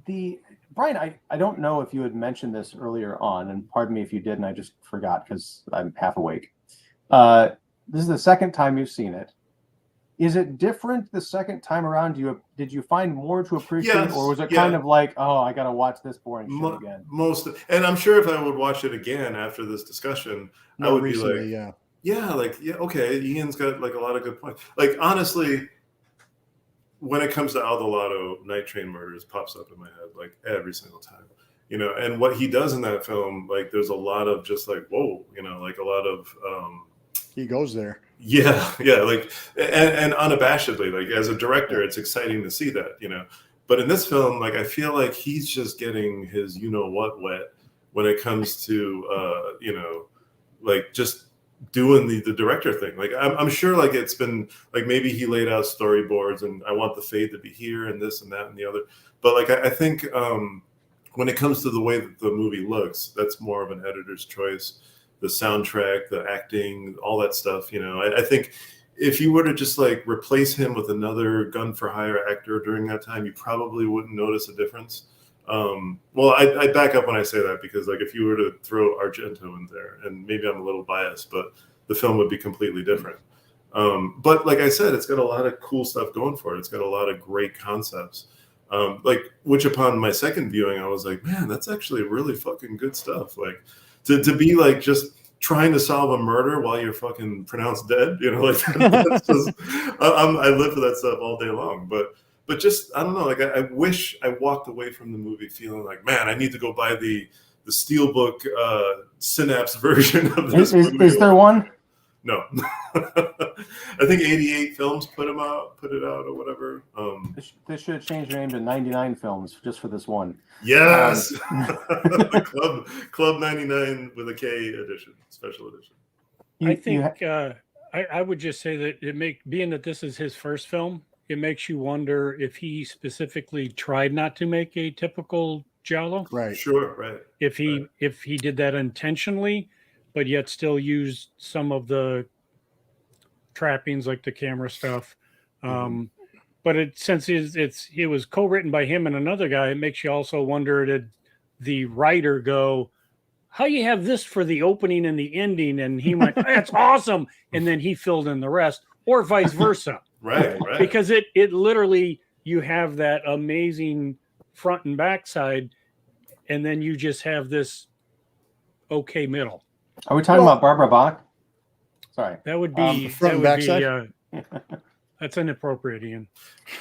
The Brian, I don't know if you had mentioned this earlier on, and pardon me if you did, and I just forgot because I'm half awake. This is the second time you've seen it. Is it different the second time around? Did you find more to appreciate, Yes, or was it yeah. kind of like, oh, I got to watch this boring shit again? And I'm sure if I would watch it again after this discussion, I would recently, be like, okay, Ian's got like a lot of good points. Like honestly, when it comes to Aldo Lado, Night Train Murders pops up in my head like every single time, and what he does in that film, like there's a lot of just like, whoa, like a lot of he goes there. Yeah, like and unabashedly, like as a director, it's exciting to see that, But in this film, like I feel like he's just getting his what wet when it comes to like just doing the director thing. Like I'm sure like it's been like maybe he laid out storyboards and I want the fade to be here and this and that and the other. But like I think when it comes to the way that the movie looks, that's more of an editor's choice. The soundtrack, the acting, all that stuff. I think if you were to just like replace him with another gun for hire actor during that time, you probably wouldn't notice a difference. Well, I back up when I say that because like if you were to throw Argento in there, and maybe I'm a little biased, but the film would be completely different. But like I said, it's got a lot of cool stuff going for it. It's got a lot of great concepts. Which upon my second viewing, I was like, man, that's actually really fucking good stuff. Like to be like just trying to solve a murder while you're fucking pronounced dead, like that's just, I live for that stuff all day long. But just I don't know, like I wish I walked away from the movie feeling like, man, I need to go buy the Steelbook Synapse version of this movie. Is there one? No. I think 88 Films put it out or whatever. They should have changed their name to 99 Films just for this one. Yes. The Club 99 with a K edition, special edition. I think I would just say that being that this is his first film, it makes you wonder if he specifically tried not to make a typical Giallo. Right. Sure. Right. If he did that intentionally, but yet still used some of the trappings like the camera stuff. But since it was co-written by him and another guy, it makes you also wonder, did the writer go, how you have this for the opening and the ending? And he went, that's awesome. And then he filled in the rest, or vice versa. Right. Because it literally, you have that amazing front and back side, and then you just have this okay middle. Are we talking about Barbara Bach? Sorry. That would be the front and back side? That's inappropriate, Ian.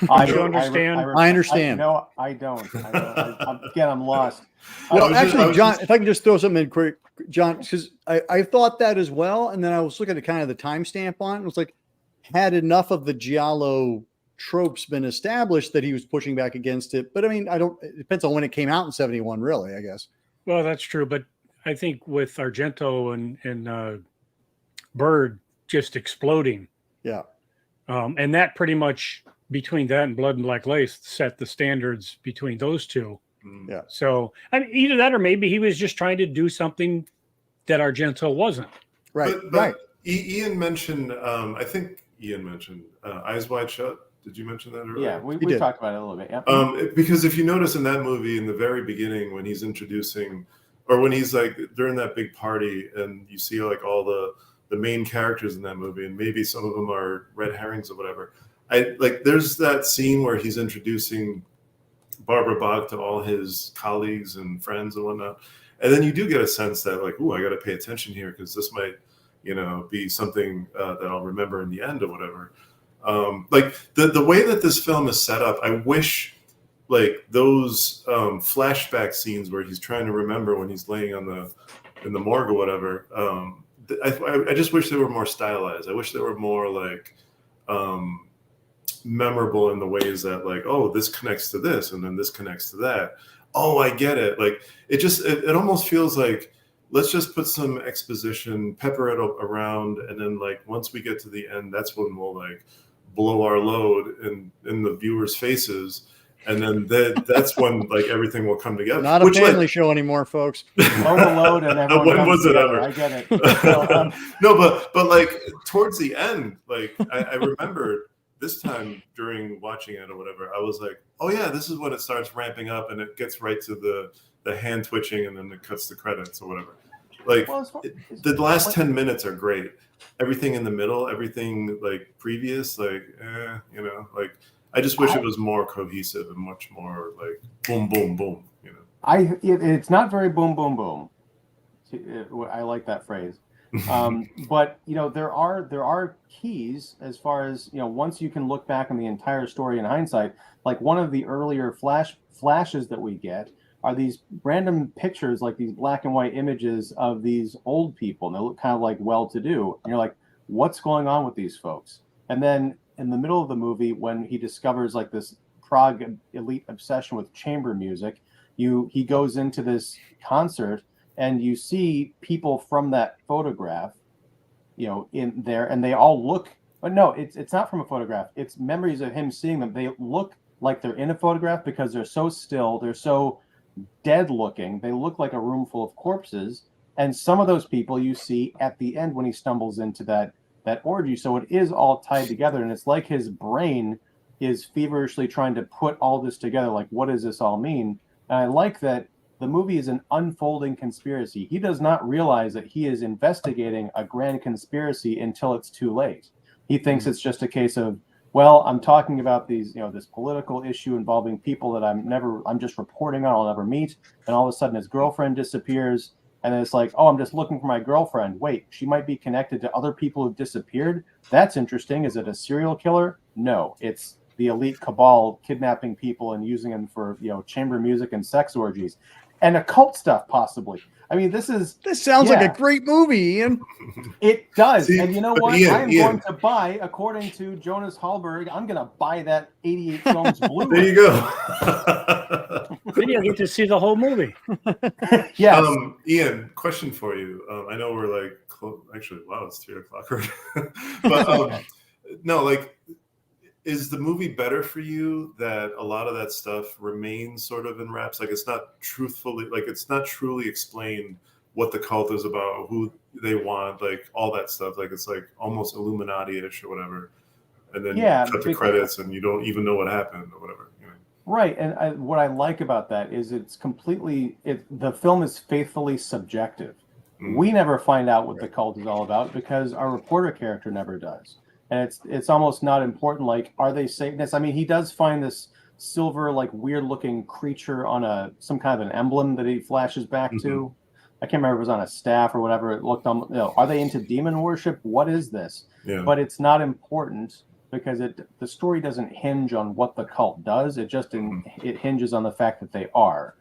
I Do you understand? I understand. No, I don't. Again, I'm lost. Well, actually, John, if I can just throw something in quick, John, because I thought that as well, and then I was looking at kind of the timestamp on it. It was like, had enough of the Giallo tropes been established that he was pushing back against it? But I mean, it depends on when it came out in 71, really, I guess. Well, that's true, but I think with Argento and Bird just exploding. Yeah. And that pretty much, between that and Blood and Black Lace, set the standards between those two. Yeah. So I mean, either that or maybe he was just trying to do something that Argento wasn't. Right. But Ian mentioned, I think Ian mentioned Eyes Wide Shut. Did you mention that earlier? Yeah, we talked about it a little bit. Yeah. Because if you notice in that movie, in the very beginning, when he's introducing, or when he's like during that big party, and you see like all the main characters in that movie, and maybe some of them are red herrings or whatever. There's that scene where he's introducing Barbara Bach to all his colleagues and friends and whatnot. And then you do get a sense that like, I got to pay attention here because this might, be something that I'll remember in the end or whatever. Like the way that this film is set up, I wish like those flashback scenes where he's trying to remember when he's laying in the morgue or whatever. I just wish they were more stylized. I wish they were more like memorable in the ways that like, this connects to this and then this connects to that. Oh, I get it. Like it almost feels like, let's just put some exposition, pepper it up around, and then like once we get to the end, that's when we'll like blow our load in the viewers' faces, and then that's when like everything will come together. Not a family show anymore, folks. Overload and everyone when comes was it together. ever? I get it. So, No, but like towards the end, like I remember this time during watching it or whatever, I was like, oh yeah, this is when it starts ramping up and it gets right to the hand twitching and then it cuts the credits or whatever. Like the last 10 minutes are great. Everything in the middle, everything like previous, like you know, like I just wish it was more cohesive and much more like boom, boom, boom. You know, it's not very boom, boom, boom. I like that phrase. But you know, there are keys as far as, you know, once you can look back on the entire story in hindsight. Like one of the earlier flashes that we get are these random pictures, like these black and white images of these old people, and they look kind of like well-to-do. And you're like, what's going on with these folks? And then in the middle of the movie, when he discovers like this Prague elite obsession with chamber music, he goes into this concert, and you see people from that photograph, you know, in there, and they all look. But no, it's not from a photograph. It's memories of him seeing them. They look like they're in a photograph because they're so still. They're so dead looking. They look like a room full of corpses. And some of those people you see at the end when he stumbles into that orgy. So it is all tied together, and it's like his brain is feverishly trying to put all this together. Like, what does this all mean? And I like that the movie is an unfolding conspiracy. He does not realize that he is investigating a grand conspiracy until it's too late. He thinks it's just a case of, well, I'm talking about these, you know, this political issue involving people that I'm just reporting on, I'll never meet. And all of a sudden his girlfriend disappears. And then it's like, oh, I'm just looking for my girlfriend. Wait, she might be connected to other people who've disappeared. That's interesting. Is it a serial killer? No, it's the elite cabal kidnapping people and using them for, you know, chamber music and sex orgies and occult stuff, possibly. I mean, this sounds like a great movie, Ian. It does. See, and you know what? Ian, going to buy, according to Jonas Hallberg, I'm going to buy that 88 films Blu-ray. there you go. Then you'll get to see the whole movie. Yes. Ian, question for you. I know we're like, actually, wow, it's 3 o'clock already. But no, like, is the movie better for you that a lot of that stuff remains sort of in wraps? Like, it's not truthfully, like, it's not truly explained what the cult is about, who they want, like all that stuff. Like, it's like almost Illuminati-ish or whatever. And then you cut the credits and you don't even know what happened or whatever. You know? Right. And what I like about that is the film is faithfully subjective. We never find out what the cult is all about because our reporter character never does. And it's almost not important. Like, are they Satanists? I mean, he does find this silver, like weird looking creature on some kind of an emblem that he flashes back to. I can't remember if it was on a staff or whatever. It looked on, you know, are they into demon worship? What is this? Yeah. But it's not important because the story doesn't hinge on what the cult does. It just it hinges on the fact that they are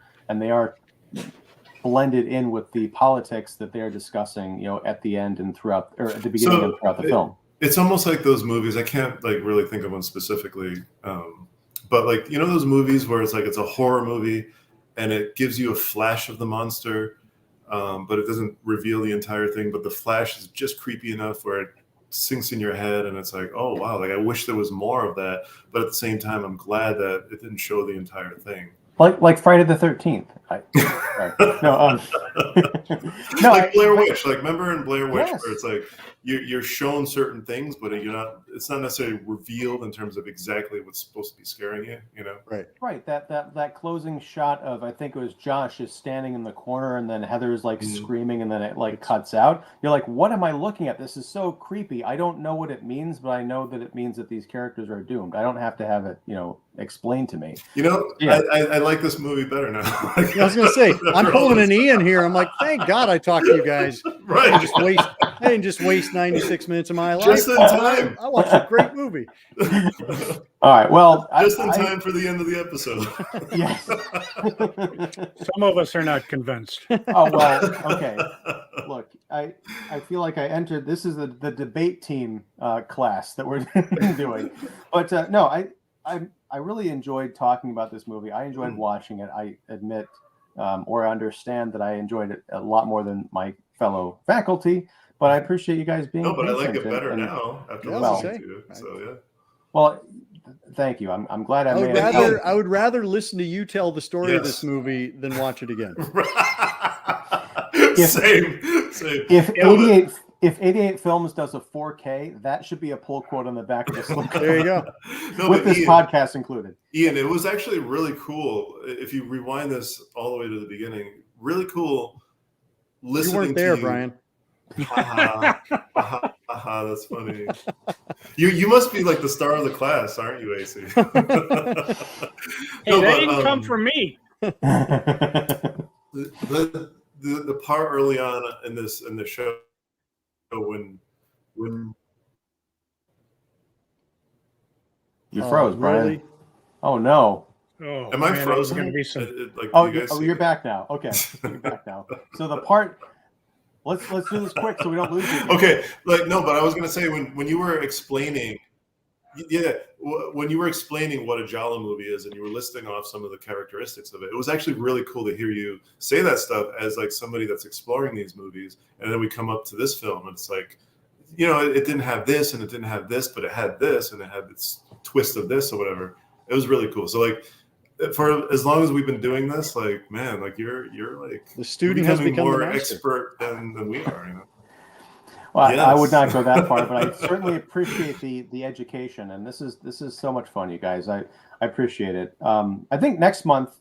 blended in with the politics that they're discussing, you know, at the end and throughout, or at the beginning and throughout the film. It's almost like those movies. I can't like really think of one specifically, but like, you know, those movies where it's like it's a horror movie and it gives you a flash of the monster, but it doesn't reveal the entire thing. But the flash is just creepy enough where it sinks in your head, and it's like, oh wow, like I wish there was more of that. But at the same time, I'm glad that it didn't show the entire thing. Like Friday the 13th. No, like Blair Witch. Like, remember in Blair Witch, yes. where it's like you're shown certain things, but it's not necessarily revealed in terms of exactly what's supposed to be scaring you, you know? Right. That closing shot of, I think it was Josh is standing in the corner and then Heather's like screaming and then it like cuts out. You're like, what am I looking at? This is so creepy. I don't know what it means, but I know that it means that these characters are doomed. I don't have to have it, you know, explained to me. You know, yeah. I like this movie better now. I was going to say, I'm pulling an Ian here. I'm like, thank God I talked to you guys. Right. I didn't just waste 96 minutes of my life. Just in time. I watched a great movie. All right. Well, just in time for the end of the episode. Yes. Some of us are not convinced. Oh, well, okay. Look, I feel like I entered. This is the debate team class that we're doing. But no, I really enjoyed talking about this movie. I enjoyed watching it. I admit, or understand that I enjoyed it a lot more than my fellow faculty. But I appreciate you guys being. No, but I like it better now after listening to it. So yeah. Well, Thank you. I'm glad I would made rather I would rather listen to you tell the story of Yes. this movie than watch it again. Same. If No, but- 88 Films does a 4K, that should be a pull quote on the back of the slip. There you go. No, With but this Ian, podcast included. Ian, it was actually really cool. If you rewind this all the way to the beginning, really cool listening You weren't there, to you. Brian. That's funny. You must be like the star of the class, aren't you, AC? Hey, that didn't come from me. The part early on in the show when You froze, Brian. Really? Oh no. Oh, am I man, frozen? Gonna be some... Like, Oh, you guys see you're it? back now. Okay, you're back now. So the part. Let's do this quick so we don't lose you. Okay, like no, but I was gonna say when you were explaining, when you were explaining what a Giallo movie is and you were listing off some of the characteristics of it, it was actually really cool to hear you say that stuff as like somebody that's exploring these movies. And then we come up to this film and it's like, it didn't have this and it didn't have this, but it had this and it had this twist of this or whatever. It was really cool. So like, for as long as we've been doing this, like, man, like you're like The student has become more the master. expert than we are. Well, Yes. I would not go that far, but I certainly appreciate the education, and this is so much fun, you guys. I appreciate it. I think next month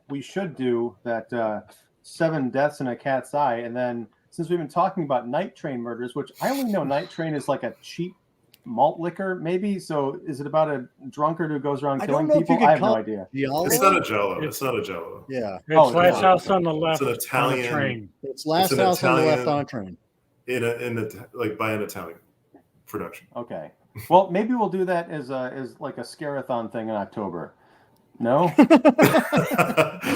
we should do that 7 Deaths in a Cat's Eye, and then since we've been talking about night train murders, which I only know night train is like a cheap malt liquor, maybe. So is it about a drunkard who goes around I killing don't know if people? you I could have no call idea. Giallo? It's not a Giallo. It's not a Giallo. Yeah. It's Oh, last yeah. house on the left It's an on Italian- the train. It's Last an House on the Left Italian- on a Train. Like by an Italian production. Okay. Well, maybe we'll do that as like a scarathon thing in October. No?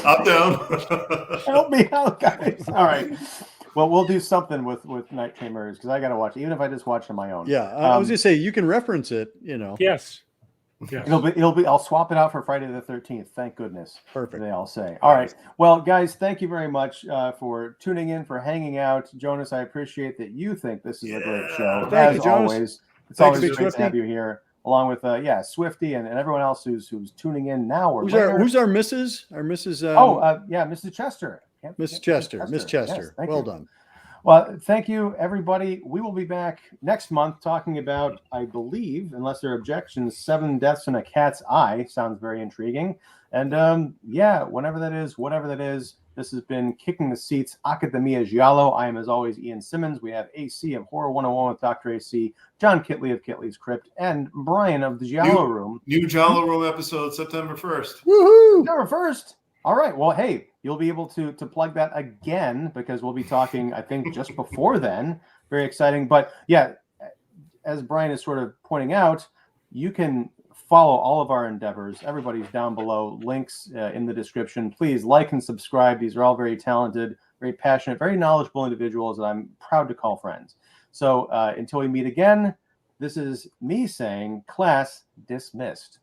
Up down. Help me out, guys. All right. Well, we'll do something with Night Train Murders because I got to watch it, even if I just watch it on my own. Yeah, I was gonna say you can reference it. Yes. Yes. It'll be. I'll swap it out for Friday the 13th. Thank goodness. Perfect. They all say. All right. Well, guys, thank you very much for tuning in, for hanging out. Jonas, I appreciate that you think this is a great show. Thank As you, Jonas. always, it's Thanks, always Big great to Swifty. have you here, along with Swifty and everyone else who's tuning in now or Who's later. our Mrs. Our Mrs. Mrs. Chester. Miss Chester. Miss Yes, Chester. thank Well you. done. Well, thank you, everybody. We will be back next month talking about, I believe, unless there are objections, 7 Deaths in a Cat's Eye. Sounds very intriguing. And whenever that is, whatever that is, this has been Kicking the Seats, Accademia Giallo. I am, as always, Ian Simmons. We have AC of Horror 101 with Dr. AC, John Kitley of Kitley's Crypt, and Brian of the Giallo Room. New Giallo Room episode, September 1st. Woohoo! September 1st. All right. Well, hey, you'll be able to plug that again because we'll be talking, I think, just before then. Very exciting. But yeah, as Brian is sort of pointing out, you can follow all of our endeavors. Everybody's down below. Links in the description. Please like and subscribe. These are all very talented, very passionate, very knowledgeable individuals that I'm proud to call friends. So until we meet again, this is me saying class dismissed.